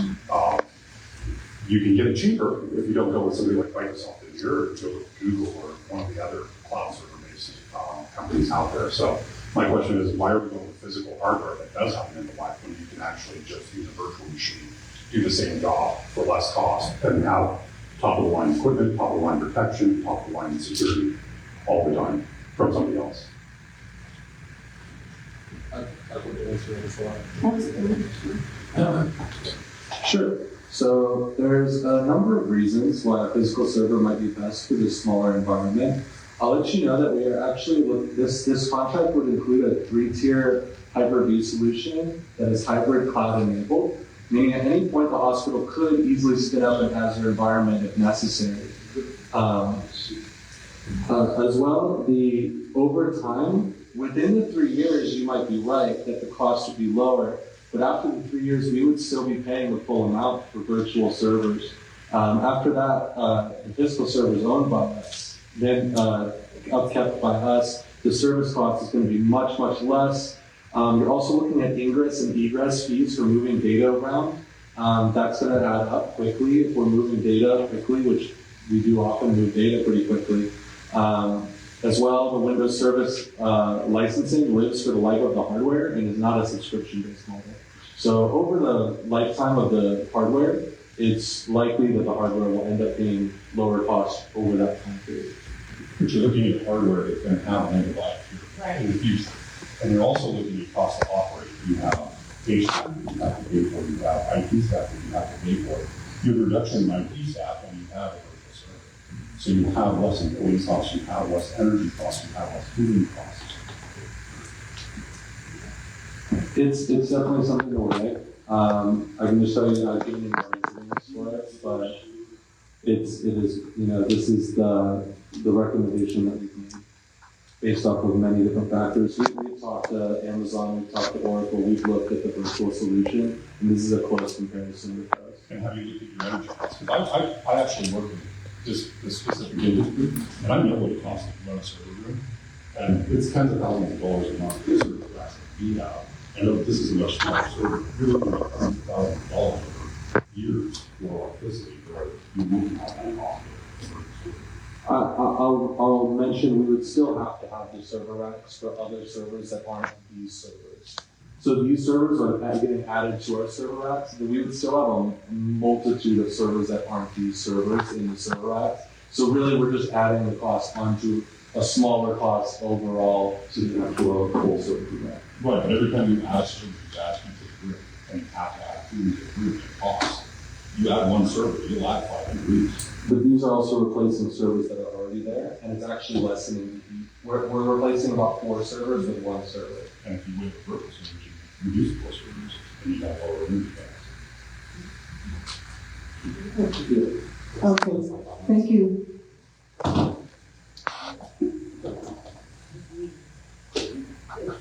[SPEAKER 2] You can get it cheaper if you don't go with somebody like Microsoft Azure or go with Google or one of the other cloud server-based companies out there. So my question is, why are we going with physical hardware that does have an end of life when you can actually just use a virtual machine do the same job for less cost and have top of the line equipment, top of the line protection, top of the line security all the time from somebody else.
[SPEAKER 13] Sure. So there's a number of reasons why a physical server might be best for this smaller environment. I'll let you know that we are actually, this contract would include a 3-tier Hyper-V solution that is hybrid cloud enabled, meaning at any point the hospital could easily spin up an Azure environment if necessary. As well, over time, within the 3 years, you might be right that the cost would be lower, but after the 3 years, we would still be paying the full amount for virtual servers. After that, the physical server is owned by us, then upkept by us. The service cost is going to be much, much less. You're also looking at ingress and egress fees for moving data around. That's going to add up quickly if we're moving data quickly, which we do often move data pretty quickly. As well, the Windows Service licensing lives for the life of the hardware and is not a subscription-based model. So over the lifetime of the hardware, it's likely that the hardware will end up being lower cost over that time period.
[SPEAKER 2] But you're looking at hardware that's going to have an end of life here in the future. And you're also looking at cost to operate. You have base time that you have to pay for, you have IT staff that you have to pay for. You have a reduction in IT staff when you have a virtual server. So you have less employee costs, you have less energy costs, you have less cooling costs.
[SPEAKER 13] It's definitely something to weigh. I can just tell you that I've given you more reasons for it, but it is, this is the recommendation that we've made based off of many different factors. We've talked to Amazon, we've talked to Oracle, we've looked at the virtual solution, and this is a close comparison with those.
[SPEAKER 2] And have you looked at your energy costs? Because I actually work with this specific industry, and I know what it costs to run a server room. And it's tens of thousands of dollars a month for server capacity we have. I know this is a much smaller server. You're looking at tens of thousands of dollars over years for electricity, where you wouldn't have that cost.
[SPEAKER 13] I'll mention we would still have to have the server racks for other servers that aren't these servers. So these servers are getting added to our server racks, but we would still have a multitude of servers that aren't these servers in the server racks. So really we're just adding the cost onto a smaller cost overall to the actual full server rack.
[SPEAKER 2] Right, but every time you add servers, you add into the group, and you have to add 2 into the group at cost. You add one server, you'll add 5 groups.
[SPEAKER 13] But these are also replacing servers that are already there, and it's actually lessening. We're replacing about 4 servers with 1 server.
[SPEAKER 2] And if you wait for virtual servers, you reduce 4 servers, and you have lower energy costs.
[SPEAKER 8] Okay, thank you.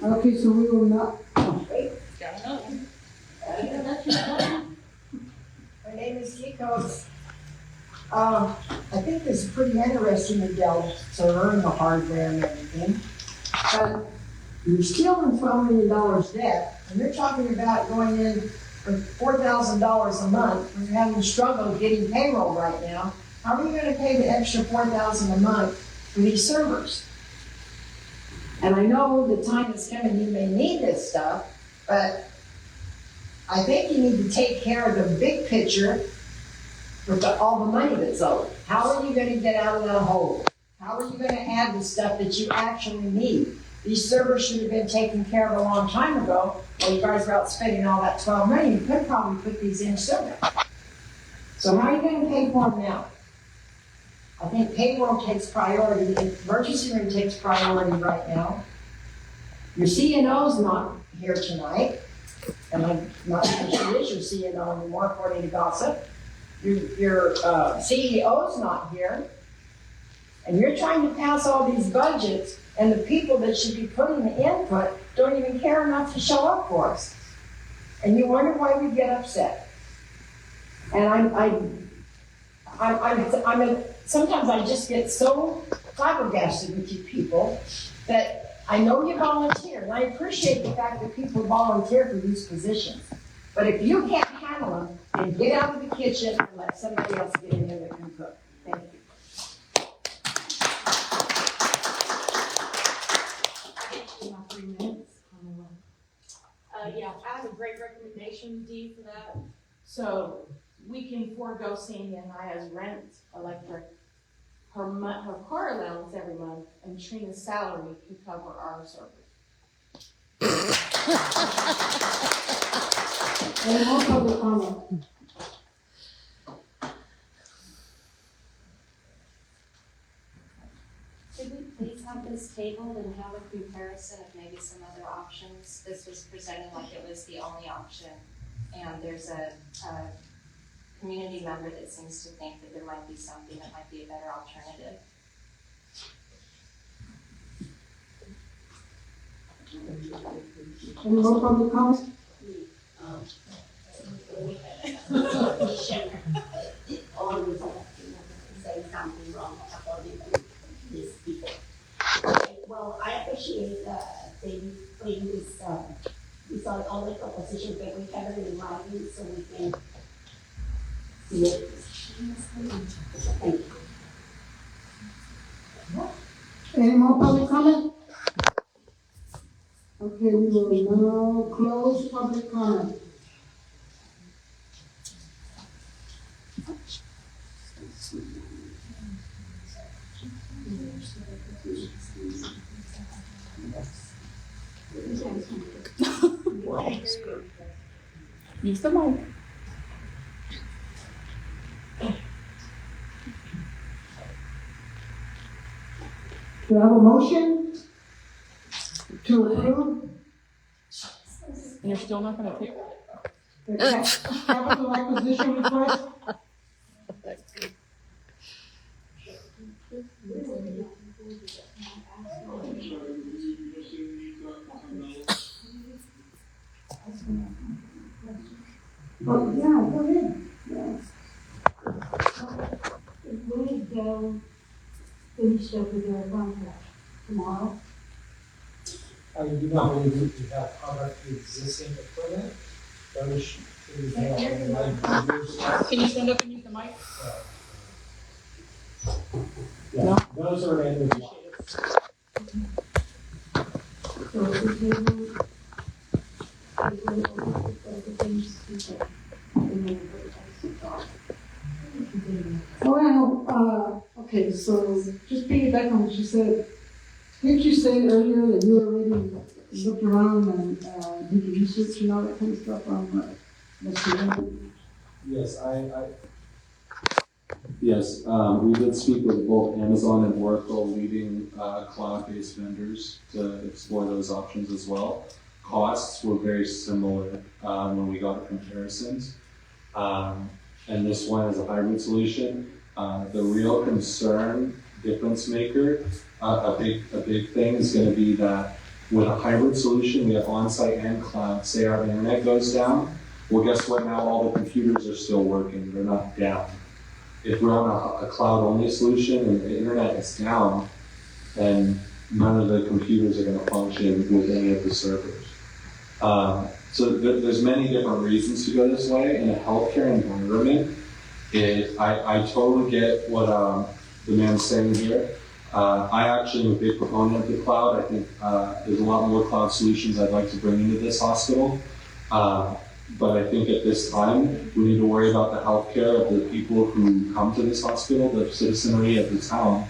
[SPEAKER 8] Okay, so we will not.
[SPEAKER 14] My name is Kikos. I think this is pretty interesting, the Dell server and the hardware and everything. But you're still in $12 million debt, and you're talking about going in for $4,000 a month when you're having struggle getting payroll right now. How are you going to pay the extra $4,000 a month for these servers? And I know the time is coming, you may need this stuff, but I think you need to take care of the big picture with all the money that's owed. How are you going to get out of that hole? How are you going to add the stuff that you actually need? These servers should have been taken care of a long time ago. While you guys were out spending all that $12 million, you could probably put these in sooner. So how are you going to pay for them now? I think payroll takes priority. The emergency room takes priority right now. Your CNO's not here tonight, and I'm not sure she is your CNO anymore, according to gossip. Your CEO's not here, and you're trying to pass all these budgets, and the people that should be putting the input don't even care enough to show up for us. And you wonder why we get upset. And sometimes I just get so flabbergasted with you people that I know you volunteer, and I appreciate the fact that people volunteer for these positions. But if you can't handle them, then get out of the kitchen and let somebody else get in there that can cook. Thank you.
[SPEAKER 5] My 3 minutes. Yeah, I have a great recommendation, Dee, for that. So we can forego Sandy and Aya's rent, electric, her car allowance every month, and Trina's salary to cover our servers.
[SPEAKER 8] Any more public comment?
[SPEAKER 10] Could we please have this tabled and have a comparison of maybe some other options? This was presented like it was the only option, and there's a community member that seems to think that there might be something that might be a better alternative.
[SPEAKER 8] Any more public comment?
[SPEAKER 15] Always say something wrong according to these people. Well, I appreciate they bring this all the proposition that we have it in writing so we can see it. Thank you.
[SPEAKER 8] Any more public comment? Okay, we will now close public comment.
[SPEAKER 3] Use the mic.
[SPEAKER 8] Do I have a motion to approve
[SPEAKER 3] And you're still not gonna take it?
[SPEAKER 8] the capital acquisition request? Oh, yeah, go ahead. Yeah.
[SPEAKER 14] We go finish up with our contract tomorrow.
[SPEAKER 11] I do not believe that we have contract with existing equipment. Those we have
[SPEAKER 3] Can you stand up and use the mic?
[SPEAKER 11] Yeah, those are end of life.
[SPEAKER 14] So the table,
[SPEAKER 8] Well, okay, so just piggyback on what you said. Didn't you say earlier that you already looked around and did the research and all that kind of stuff on Mr.
[SPEAKER 13] Yes, Yes, we did speak with both Amazon and Oracle, leading cloud-based vendors, to explore those options as well. Costs were very similar when we got comparisons, and this one is a hybrid solution. The real concern, difference maker, a big thing is going to be that with a hybrid solution, we have on-site and cloud. Say our internet goes down, well, guess what? Now all the computers are still working; they're not down. If we're on a cloud-only solution and the internet is down, then none of the computers are going to function with any of the servers. So there's many different reasons to go this way. In a healthcare environment, I totally get what the man's saying here. I actually am a big proponent of the cloud. I think there's a lot more cloud solutions I'd like to bring into this hospital. But I think at this time, we need to worry about the healthcare of the people who come to this hospital, the citizenry of the town,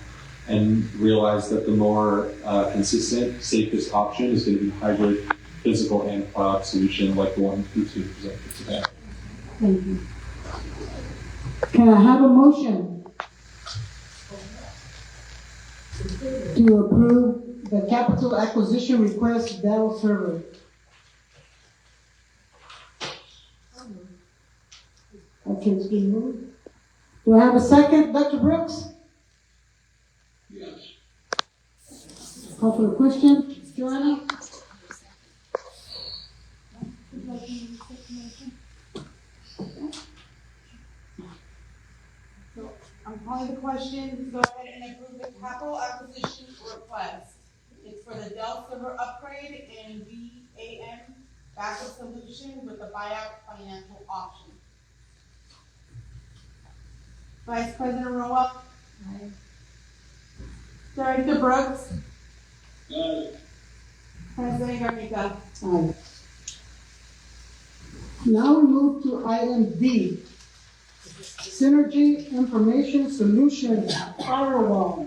[SPEAKER 13] and realize that the more consistent, safest option is going to be hybrid, physical and cloud solution like the one you presented today.
[SPEAKER 8] Thank you. Can I have a motion to approve the capital acquisition request Dell server? Okay, it's been moved. Do I have a second, Dr. Brooks?
[SPEAKER 6] Yes.
[SPEAKER 8] Call for the question, Joanna?
[SPEAKER 9] I'm calling the question, go ahead and approve the capital acquisition request. It's for the Dell server upgrade and VAM backup solution with the buyout financial option. Vice President Roa. Aye. Director Brooks.
[SPEAKER 6] Aye.
[SPEAKER 9] President Garnica.
[SPEAKER 8] Aye. Now we move to item D, Synergy Information Solutions Firewall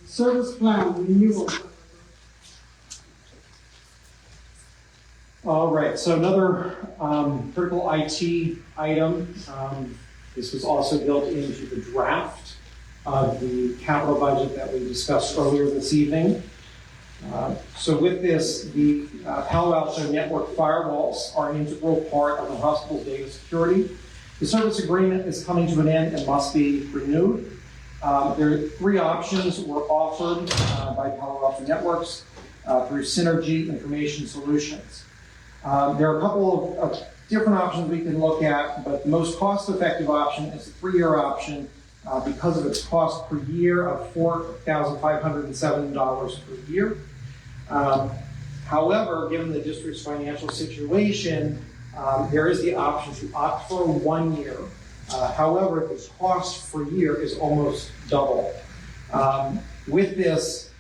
[SPEAKER 8] Service Plan Renewal.
[SPEAKER 11] All right, so another critical IT item. This was also built into the draft of the capital budget that we discussed earlier this evening. So with this, the Palo Alto network firewalls are an integral part of the hospital's data security. The service agreement is coming to an end and must be renewed. There are three options were offered by Palo Alto Networks through Synergy Information Solutions. There are a couple of different options we can look at, but the most cost-effective option is the 3-year option because of its cost per year of $4,507 per year. However, given the district's financial situation, there is the option to opt for 1 year. However, the cost per year is almost double. With this,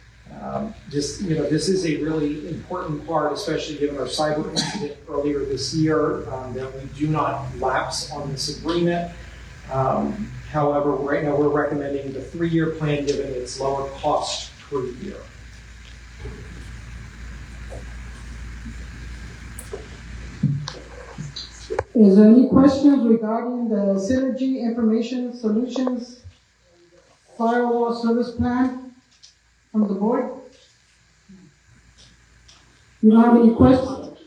[SPEAKER 11] this is a really important part, especially given our cyber incident earlier this year, that we do not lapse on this agreement. However, right now we're recommending the 3-year plan given its lower cost per year.
[SPEAKER 8] Is there any questions regarding the Synergy Information Solutions Firewall Service Plan from the board? You don't have any questions?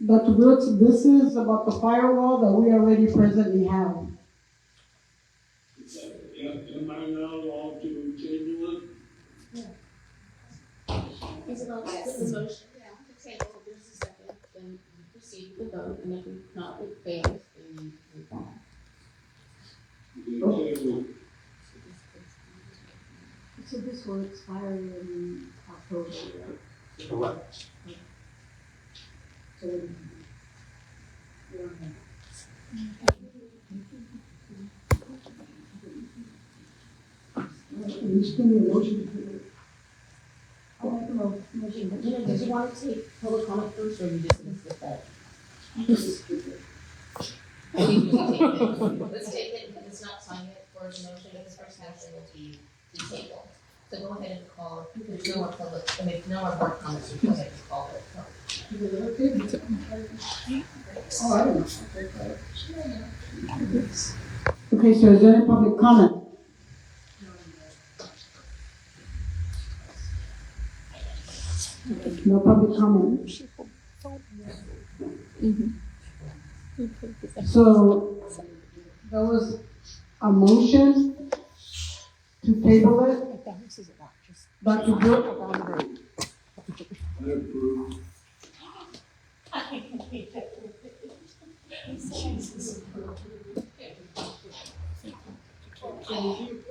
[SPEAKER 8] Dr. Brooks, this is about the firewall that we already presently have.
[SPEAKER 6] Am I now allowed to table it?
[SPEAKER 12] It's about the motion, to table, there's a second, then proceed with the vote, and if not, it fails, then we move on.
[SPEAKER 4] So this will expire in October, right?
[SPEAKER 11] Correct.
[SPEAKER 4] So,
[SPEAKER 8] We still need a motion to table it.
[SPEAKER 12] I'll make a motion. Did you want to take public comment first, or you just miss with that? I think we should take it. Let's take it, because it's not signed yet for the motion, but this first motion will be the table. So go ahead and call, if there's no more public, I mean, no more board comments, you go ahead and call it.
[SPEAKER 8] Oh, I don't know. Okay, so is there any public comment? No public comment. So there was a motion to table it. Dr. Brooke?
[SPEAKER 6] I approve.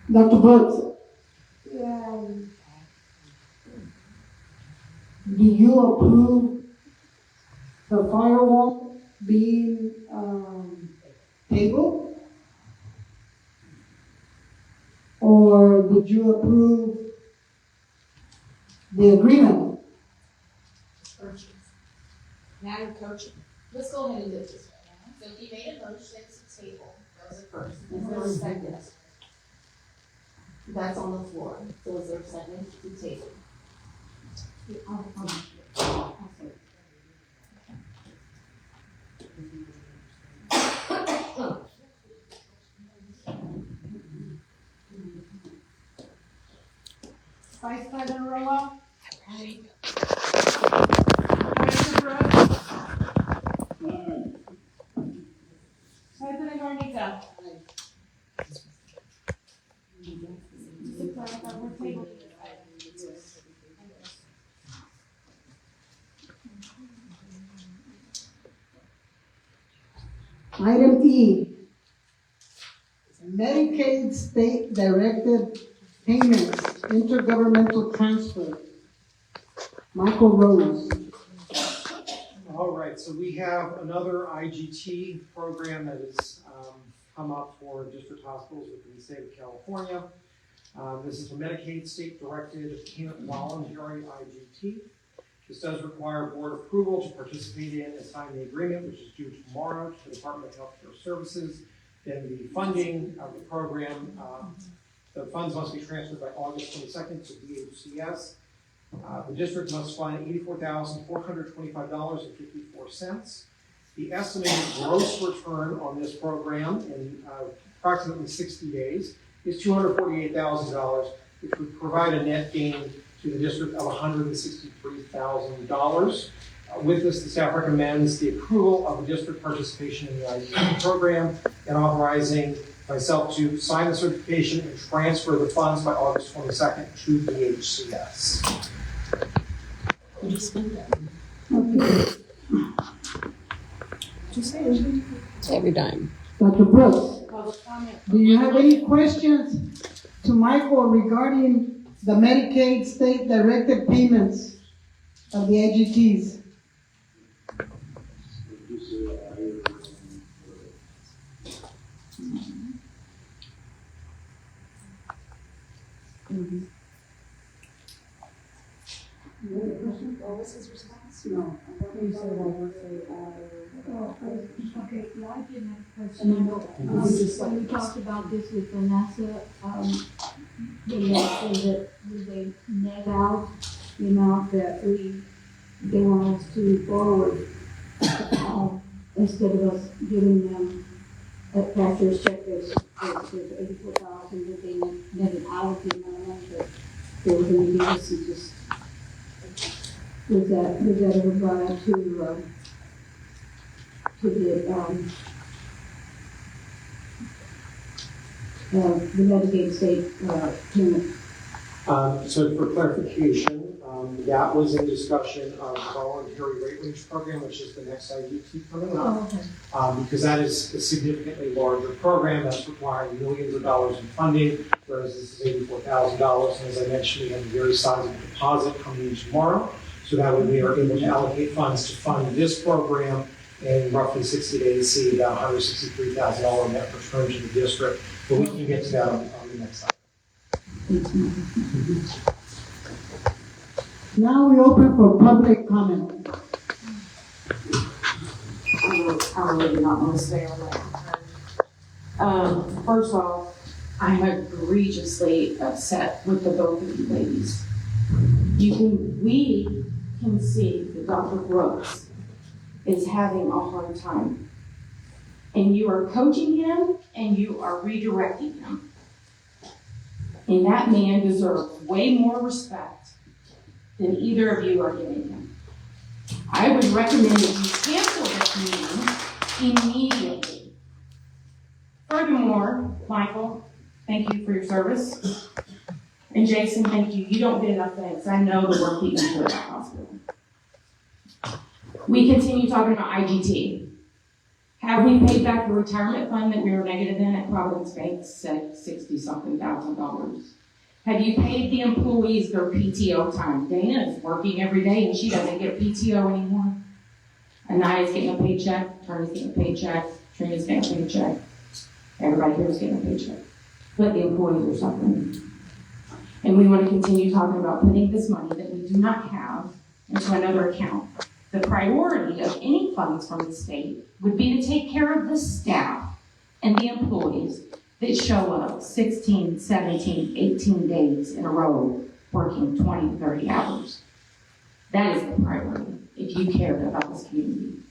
[SPEAKER 8] Dr. Brooks, do you approve the firewall being tabled? Or did you approve the agreement?
[SPEAKER 12] Madam Coach, let's go ahead and do it this way. So if you made a motion to table, that was the first, is there a second? That's on the floor, so is there a second to table?
[SPEAKER 9] Vice President Roa? President Garnica?
[SPEAKER 8] Item E, Medicaid state directed payments, intergovernmental transfer. Michael Rose.
[SPEAKER 11] All right. right, so we have another IGT program that has come up for district hospitals within the state of California. This is a Medicaid state-directed payment voluntary IGT. This does require board approval to participate in and sign the agreement, which is due tomorrow to the Department of Healthcare Services. Then the funding of the program, the funds must be transferred by August 22nd to DHCS. The district must fund $84,425.54. The estimated gross return on this program in approximately 60 days is $248,000, which would provide a net gain to the district of $163,000. With this, the staff recommends the approval of the district participation in the IGT program and authorizing myself to sign the certification and transfer the funds by August 22nd to the HCS.
[SPEAKER 12] Would you spend that?
[SPEAKER 1] Every dime.
[SPEAKER 8] Dr. Brooks, do you have any questions to Michael regarding the Medicaid state-directed payments of the IGTs?
[SPEAKER 12] What was his response?
[SPEAKER 8] No.
[SPEAKER 4] Okay, well, I didn't have a question. When we talked about this with Vanessa, they said that they net out the amount that they want us to forward, instead of us giving them a cashier's check that's $84,000, that they netted out the amount that they were going to give us, and just was that ever brought up to the Medicaid state payment?
[SPEAKER 11] So for clarification, that was in discussion of the voluntary rate range program, which is the next IGT coming up.
[SPEAKER 4] Oh, okay.
[SPEAKER 11] Because that is a significantly larger program that's requiring millions of dollars in funding, whereas this is $84,000. And as I mentioned, we have a very sizable deposit coming in tomorrow. So that way we are able to allocate funds to fund this program in roughly 60 days, see about $163,000 net return to the district. But we can get to that on the next slide.
[SPEAKER 8] Now we open for public comment.
[SPEAKER 5] I'm really not going to stay on that. First off, I'm egregiously upset with the both of you ladies. We can see that Dr. Brooks is having a hard time. And you are coaching him and you are redirecting him. And that man deserves way more respect than either of you are giving him. I would recommend that you cancel this meeting immediately. Furthermore, Michael, thank you for your service. And Jason, thank you. You don't get enough thanks. I know the work that you do at that hospital. We continue talking about IGT. Have we paid back the retirement fund that we were negative in at Providence Bank, $60-something thousand? Have you paid the employees their PTO time? Dana is working every day and she doesn't get PTO anymore. Anaya's getting a paycheck, Tony's getting a paycheck, Trina's getting a paycheck. Everybody here is getting a paycheck. But the employees are suffering. And we want to continue talking about putting this money that we do not have into another account. The priority of any funds from the state would be to take care of the staff and the employees that show up 16, 17, 18 days in a row working 20, 30 hours. That is the priority if you care about this community.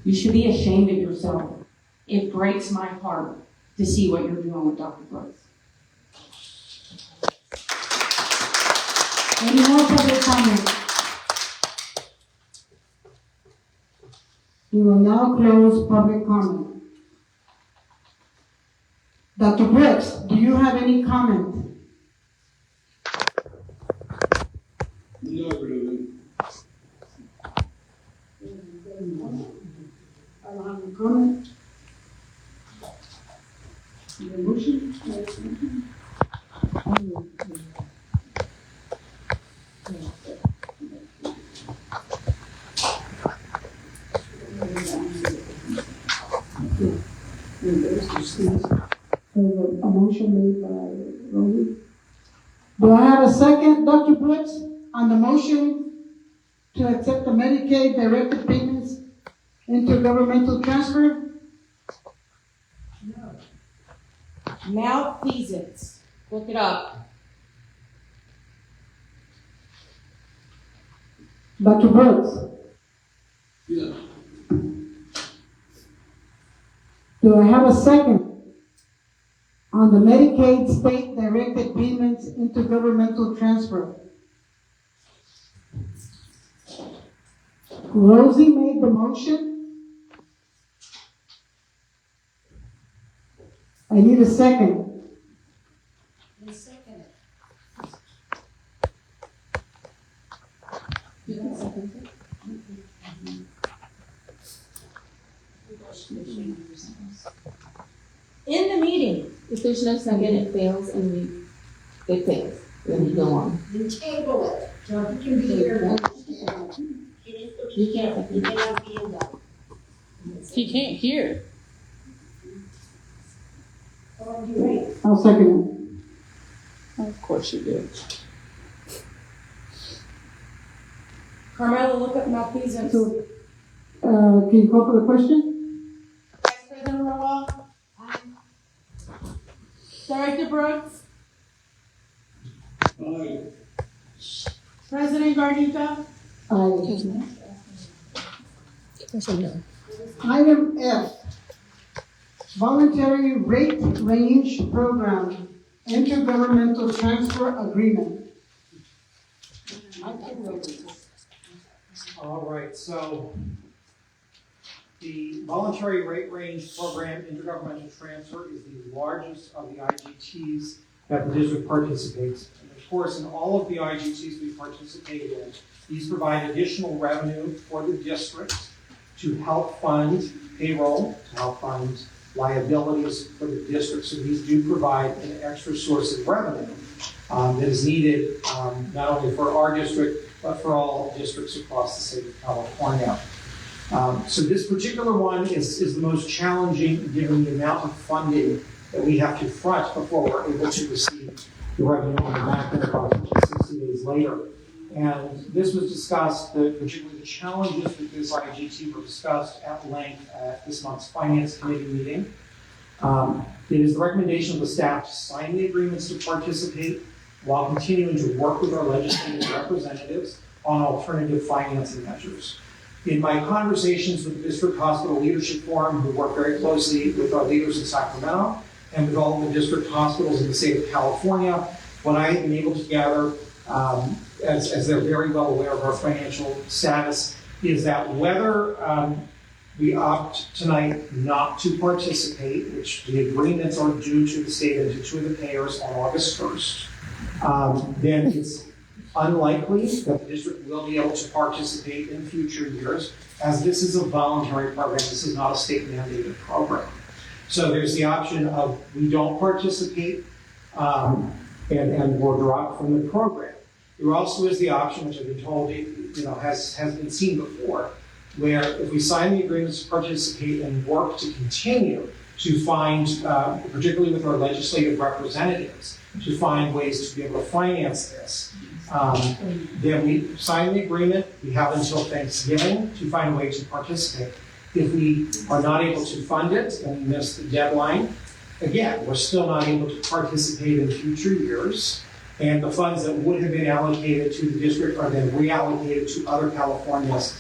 [SPEAKER 5] You should be ashamed of yourself. It breaks my heart to see what you're doing with Dr. Brooks.
[SPEAKER 8] Any more public comment? We will now close public comment. Dr. Brooks, do you have any comment?
[SPEAKER 6] Not really.
[SPEAKER 8] I don't have any comment. Your motion? Steve. There's a motion made by Rosie. Do I have a second, Dr. Brooks, on the motion to accept the Medicaid directed payments intergovernmental transfer?
[SPEAKER 5] Malfeasance. Look it up.
[SPEAKER 8] Dr. Brooks?
[SPEAKER 6] Yeah.
[SPEAKER 8] Do I have a second on the Medicaid state directed payments intergovernmental transfer? Rosie made the motion. I need a second.
[SPEAKER 5] In the meeting.
[SPEAKER 12] If there's no second, it fails and it fails. Then we go on.
[SPEAKER 15] Then table it, so he can be here. He cannot be in that.
[SPEAKER 3] He can't hear.
[SPEAKER 15] Oh, you're right.
[SPEAKER 8] I'll second
[SPEAKER 3] Of course you do.
[SPEAKER 5] Carmela, look up malfeasance.
[SPEAKER 8] it. Can you call for the question?
[SPEAKER 5] Vice President Rowell. Director Brooks.
[SPEAKER 6] Aye.
[SPEAKER 5] President Garnita.
[SPEAKER 8] Aye.
[SPEAKER 1] Yes or no?
[SPEAKER 8] Item F, voluntary rate range program, intergovernmental transfer agreement.
[SPEAKER 11] All right, so the voluntary rate range program intergovernmental transfer is the largest of the IGTs that the district participates in. And of course, in all of the IGTs we participated in, these provide additional revenue for the district to help fund payroll, to help fund liabilities for the district. So these do provide an extra source of revenue that is needed not only for our district, but for all districts across the state of California. So this particular one is the most challenging given the amount of funding that we have to front before we're able to receive the revenue on the back end approximately 60 days later. And this was discussed, particularly the challenges with this IGT were discussed at length at this month's Finance Committee meeting. It is the recommendation of the staff to sign the agreements to participate while continuing to work with our legislative representatives on alternative financing measures. In my conversations with the District Hospital Leadership Forum, who work very closely with our leaders in Sacramento and with all of the district hospitals in the state of California, what I have been able to gather, as they're very well aware of our financial status, is that whether we opt tonight not to participate, which the agreements are due to the state and to two of the payers on August 1st, then it's unlikely that the district will be able to participate in future years, as this is a voluntary program. This is not a state mandated program. So there's the option of we don't participate and we're dropped from the program. There also is the option, which I've been told has been seen before, where if we sign the agreements to participate and work to continue to find, particularly with our legislative representatives, to find ways to be able to finance this. Then we sign the agreement, we have until Thanksgiving to find a way to participate. If we are not able to fund it and we miss the deadline, again, we're still not able to participate in future years. And the funds that would have been allocated to the district are then reallocated to other California's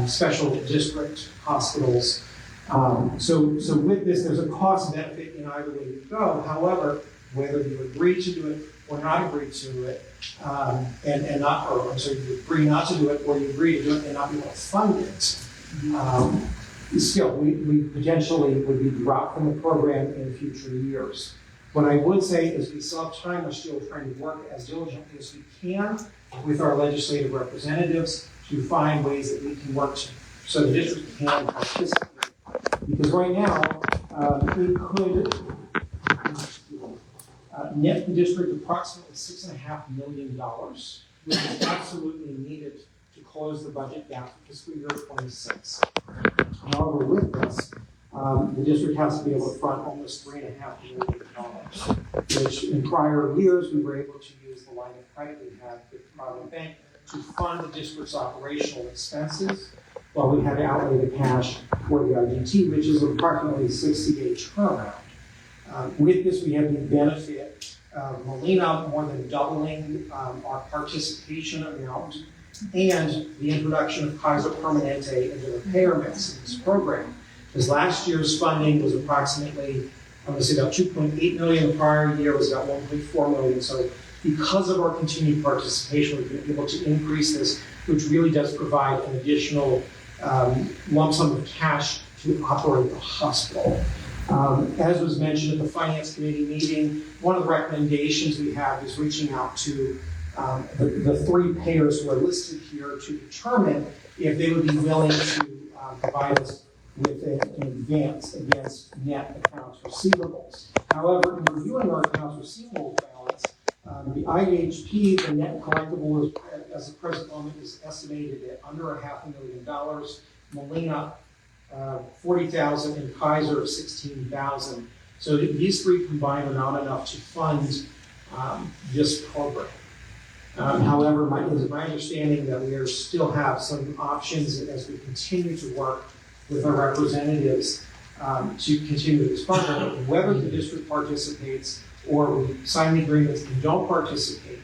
[SPEAKER 11] special district hospitals. So with this, there's a cost benefit in either way you go. However, whether you agree to do it or not agree to it, and not, or I'm sorry, you agree not to do it, or you agree to do it and not be able to fund it, still, we potentially would be dropped from the program in future years. What I would say is we still have time. We're still trying to work as diligently as we can with our legislative representatives to find ways that we can work so the district can participate. Because right now, it could net the district approximately $6.5 million, which is absolutely needed to close the budget gap for fiscal year 26. However, with this, the district has to be able to fund almost $3.5 million, which in prior years, we were able to use the line of credit we had with Palo Bank to fund the district's operational expenses, while we had to outlay the cash for the IGT, which is approximately 60-day turnaround. With this, we have the benefit of Molina more than doubling our participation amount and the introduction of Kaiser Permanente into the payer mix in this program. Because last year's funding was approximately, I'm going to say about 2.8 million. The prior year was about 1.4 million. So because of our continued participation, we've been able to increase this, which really does provide an additional lump sum of cash to operate the hospital. As was mentioned at the Finance Committee meeting, one of the recommendations we have is reaching out to the three payers who are listed here to determine if they would be willing to provide us with an advance against net accounts receivables. However, in reviewing our accounts receivable balance, the IHP, the net collectible, as the present moment, is estimated at under $500,000. Molina, 40,000, and Kaiser, 16,000. So these three combined are not enough to fund this program. However, it is my understanding that we still have some options as we continue to work with our representatives to continue this program. Whether the district participates or we sign the agreements and don't participate,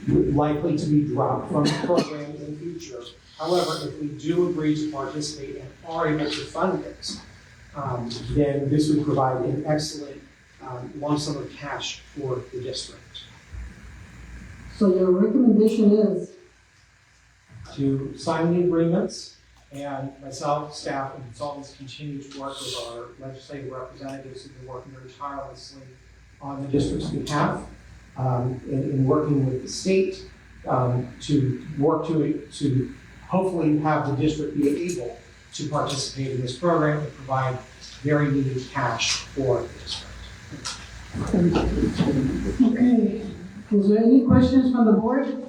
[SPEAKER 11] likely to be dropped from the program in the future. However, if we do agree to participate and are able to fund it, then this would provide an excellent lump sum of cash for the district.
[SPEAKER 8] So your recommendation is?
[SPEAKER 11] To sign the agreements, and myself, staff, and consultants continue to work with our legislative representatives who've been working very tirelessly on the district's behalf, in working with the state to work to hopefully have the district be able to participate in this program and provide very needed cash for the district.
[SPEAKER 8] Okay. Is there any questions from the board?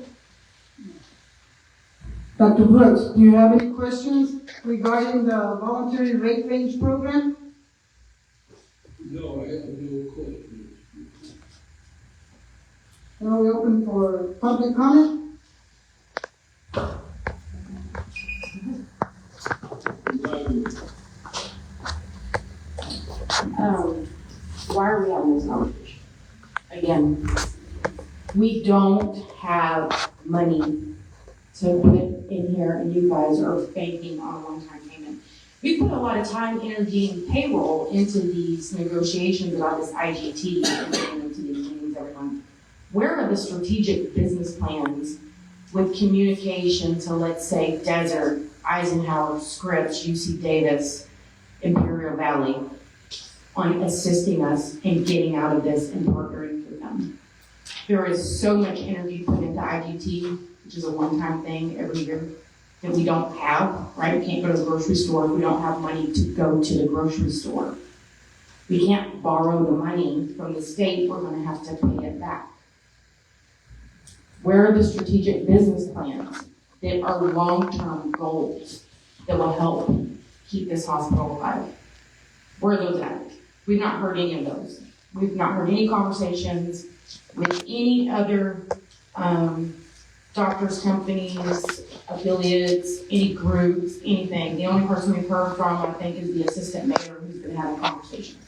[SPEAKER 8] Dr. Brooks, do you have any questions regarding the voluntary rate range program?
[SPEAKER 6] No, I have no questions.
[SPEAKER 8] Now we open for public comment.
[SPEAKER 5] Why are we having this conversation? Again, we don't have money to put in here, and you guys are banking on a one-time payment. We put a lot of time, energy, and payroll into these negotiations about this IGT and getting into these meetings every month. Where are the strategic business plans with communication to, let's say, Desert, Eisenhower, Scripps, UC Davis, Imperial Valley, on assisting us in getting out of this and partnering with them? There is so much energy put into IGT, which is a one-time thing every year, that we don't have, right? We can't go to the grocery store if we don't have money to go to the grocery store. We can't borrow the money from the state, we're gonna have to pay it back. Where are the strategic business plans that are long-term goals that will help keep this hospital alive? Where are those at? We've not heard any of those. We've not heard any conversations with any other doctors, companies, affiliates, any groups, anything. The only person we've heard from, I think, is the assistant mayor who's been having conversations.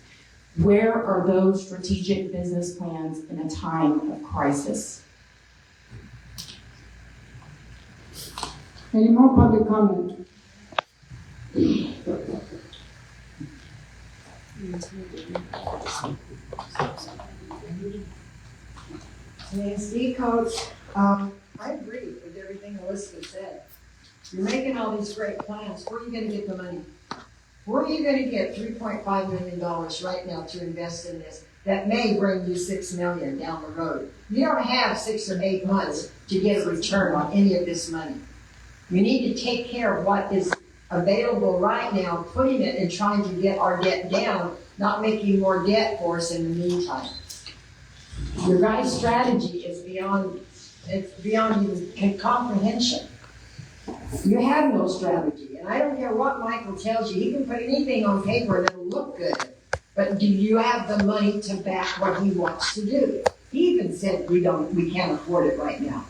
[SPEAKER 5] Where are those strategic business plans in a time of crisis?
[SPEAKER 8] Any more public comment?
[SPEAKER 14] Steve Coates, I agree with everything Elizabeth said. You're making all these great plans. Where are you going to get the money? Where are you going to get $3.5 million right now to invest in this that may bring you $6 million down the road? You don't have 6 or 8 months to get a return on any of this money. You need to take care of what is available right now, putting it and trying to get our debt down, not making more debt for us in the meantime. Your guys' strategy is beyond even comprehension. You have no strategy, and I don't care what Michael tells you, he can put anything on paper and it'll look good. But do you have the money to back what he wants to do? He even said we can't afford it right now.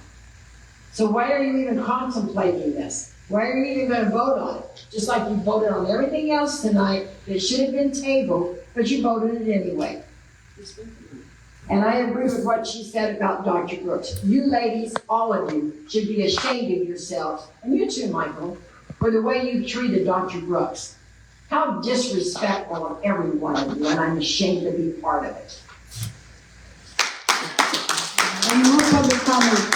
[SPEAKER 14] So why are you even contemplating this? Why are you even gonna vote on it? Just like you voted on everything else tonight that should have been tabled, but you voted it anyway. And I agree with what she said about Dr. Brooks. You ladies, all of you, should be ashamed of yourselves, and you too, Michael, for the way you treated Dr. Brooks. How disrespectful of every one of you, and I'm ashamed to be part of it.
[SPEAKER 8] Any more public comment?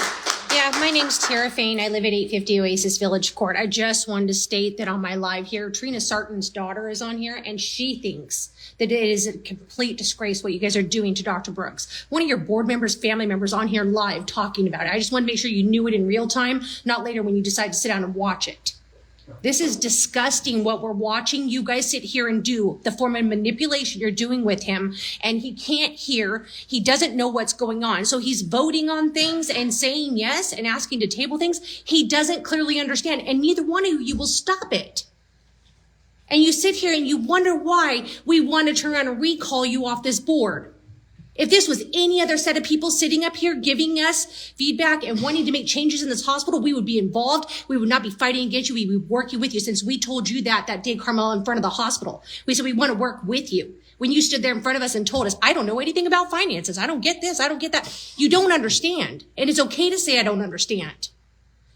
[SPEAKER 1] Yeah, my name's Tara Fain. I live at 850 Oasis Village Court. I just wanted to state that on my live here, Trina Sarton's daughter is on here, and she thinks that it is a complete disgrace what you guys are doing to Dr. Brooks. One of your board members, family members on here live talking about it. I just want to make sure you knew it in real time, not later when you decide to sit down and watch it. This is disgusting what we're watching you guys sit here and do, the form of manipulation you're doing with him, and he can't hear, he doesn't know what's going on. So he's voting on things and saying yes and asking to table things. He doesn't clearly understand, and neither one of you will stop it. And you sit here and you wonder why we want to turn around and recall you off this board. If this was any other set of people sitting up here giving us feedback and wanting to make changes in this hospital, we would be involved. We would not be fighting against you. We would be working with you, since we told you that day, Carmel, in front of the hospital. We said we want to work with you. When you stood there in front of us and told us, I don't know anything about finances. I don't get this. I don't get that. You don't understand. And it's okay to say I don't understand.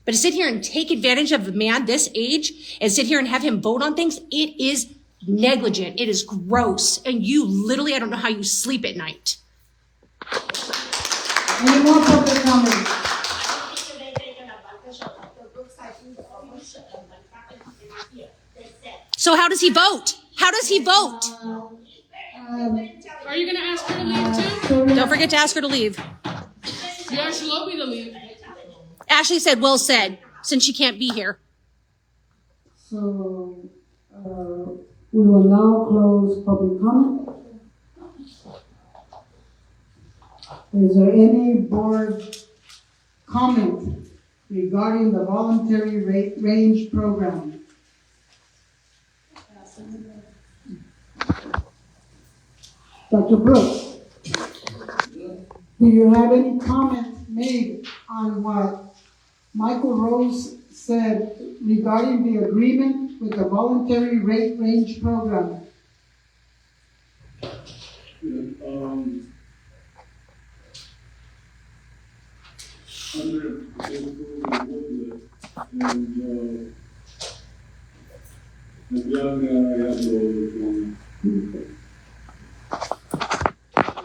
[SPEAKER 1] But to sit here and take advantage of a man this age and sit here and have him vote on things, it is negligent. It is gross. And you literally, I don't know how you sleep at night.
[SPEAKER 8] Any more public comment?
[SPEAKER 1] So how does he vote? How does he vote?
[SPEAKER 3] Are you gonna ask her to leave too?
[SPEAKER 1] Don't forget to ask her to leave.
[SPEAKER 3] You asked Shalobi to leave.
[SPEAKER 1] Ashley said, well said, since she can't be here.
[SPEAKER 8] So, we will now close public comment. Is there any board comment regarding the voluntary range program? Dr. Brooks, do you have any comment made on what Michael Rose said regarding the agreement with the voluntary rate range program?
[SPEAKER 6] Under and beyond that, I have no comment.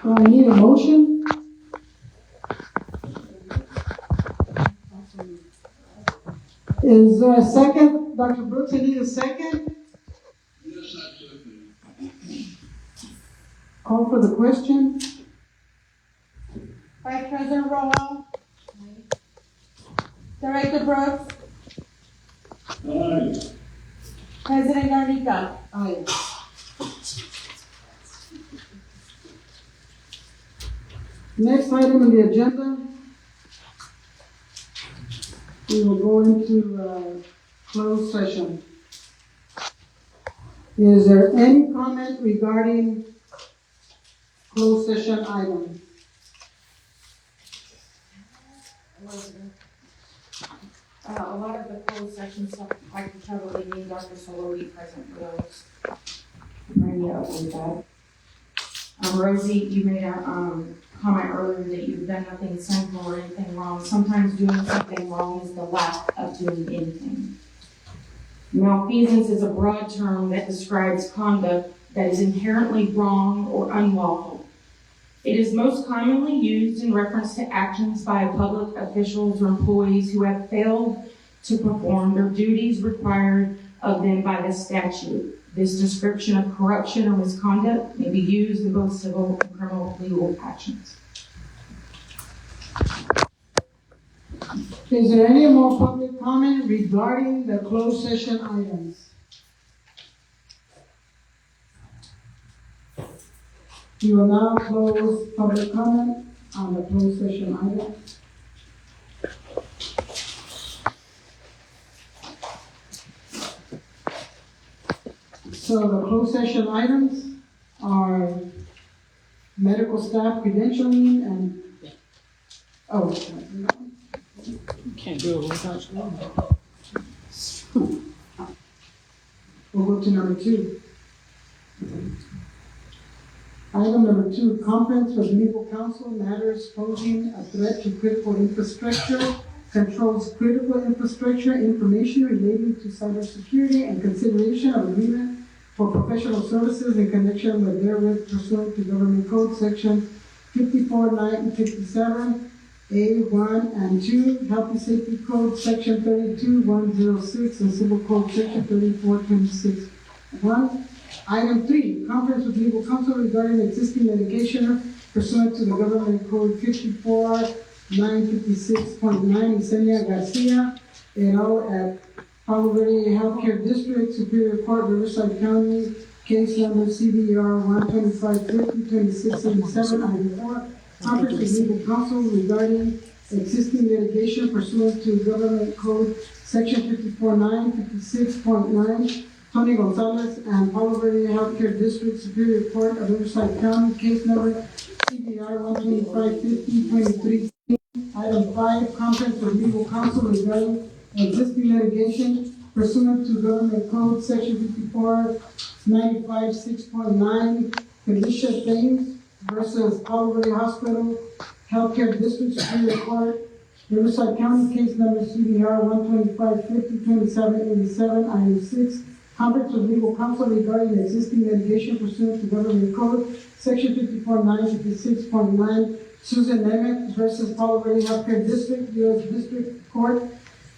[SPEAKER 8] Do I need a motion? Is there a second? Dr. Brooks, I need a second?
[SPEAKER 6] Yes, I second.
[SPEAKER 8] Call for the question.
[SPEAKER 9] Vice President Rowell. Director Brooks.
[SPEAKER 6] Aye.
[SPEAKER 9] President Garnica.
[SPEAKER 8] Aye. Next item on the agenda, we will go into closed session. Is there any comment regarding closed session item?
[SPEAKER 5] A lot of the closed session stuff, I could probably need Dr. Solori present for those. Randy, I'll do that. Rosie, you made a comment earlier that you've done nothing sinful or anything wrong. Sometimes doing something wrong is the lack of doing anything. Malfeasance is a broad term that describes conduct that is inherently wrong or unlawful. It is most commonly used in reference to actions by public officials or employees who have failed to perform their duties required of them by the statute. This description of corruption or misconduct may be used in both civil and criminal legal actions.
[SPEAKER 8] Is there any more public comment regarding the closed session items? We will now close public comment on the closed session item. So the closed session items are medical staff credentialing and, oh,
[SPEAKER 3] Can't do it without you.
[SPEAKER 8] we'll go to number 2. Item number 2, conference with legal counsel, matters posing a threat to critical infrastructure, controls critical infrastructure information relating to cybersecurity, and consideration of agreement for professional services in connection with therewith pursuant to Government Code Section 54:957, A1 and 2, Health and Safety Code Section 32:106, and Civil Code Section 34:26:1. Item 3, conference with legal counsel regarding existing litigation pursuant to the Government Code 54:956.9, Yesenia Garcia, et al. At Palo Verde Healthcare District, Superior Court, Riverside County, case number CBR 12550-2677. Item 4, conference with legal counsel regarding existing litigation pursuant to Government Code Section 54:956.9, Tony Gonzalez and Palo Verde Healthcare District, Superior Court of Riverside County, case number CBR 12550-23. Item 5, conference with legal counsel regarding existing litigation pursuant to Government Code Section 54:956.9, Felicia Thames versus Palo Verde Hospital Healthcare District, Superior Court, Riverside County, case number CBR 12550-2787. Item 6, conference with legal counsel regarding existing litigation pursuant to Government Code Section 54:956.9, Susan Nemeth versus Palo Verde Healthcare District, U.S. District Court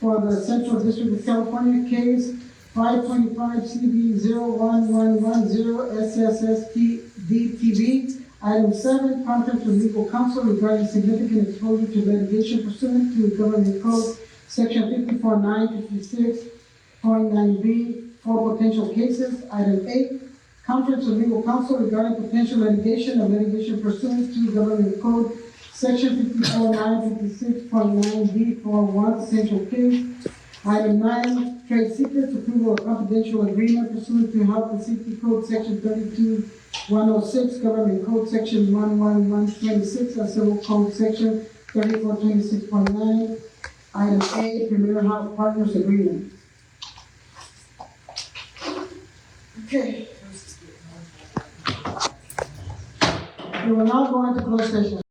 [SPEAKER 8] for the Central District of California, case 525 CB 01110 SSSTDTV. Item 7, conference with legal counsel regarding significant exposure to litigation pursuant to Government Code Section 54:956.9B for potential cases. Item 8, conference with legal counsel regarding potential litigation or litigation pursuant to Government Code Section 54:956.9B for one potential case. Item 9, trade secrets, approval of confidential agreement pursuant to Health and Safety Code Section 32:106, Government Code Section 11126, and Civil Code Section 34:26.9. Item A, Premier Health Partners Agreement. Okay. We will now go into closed session.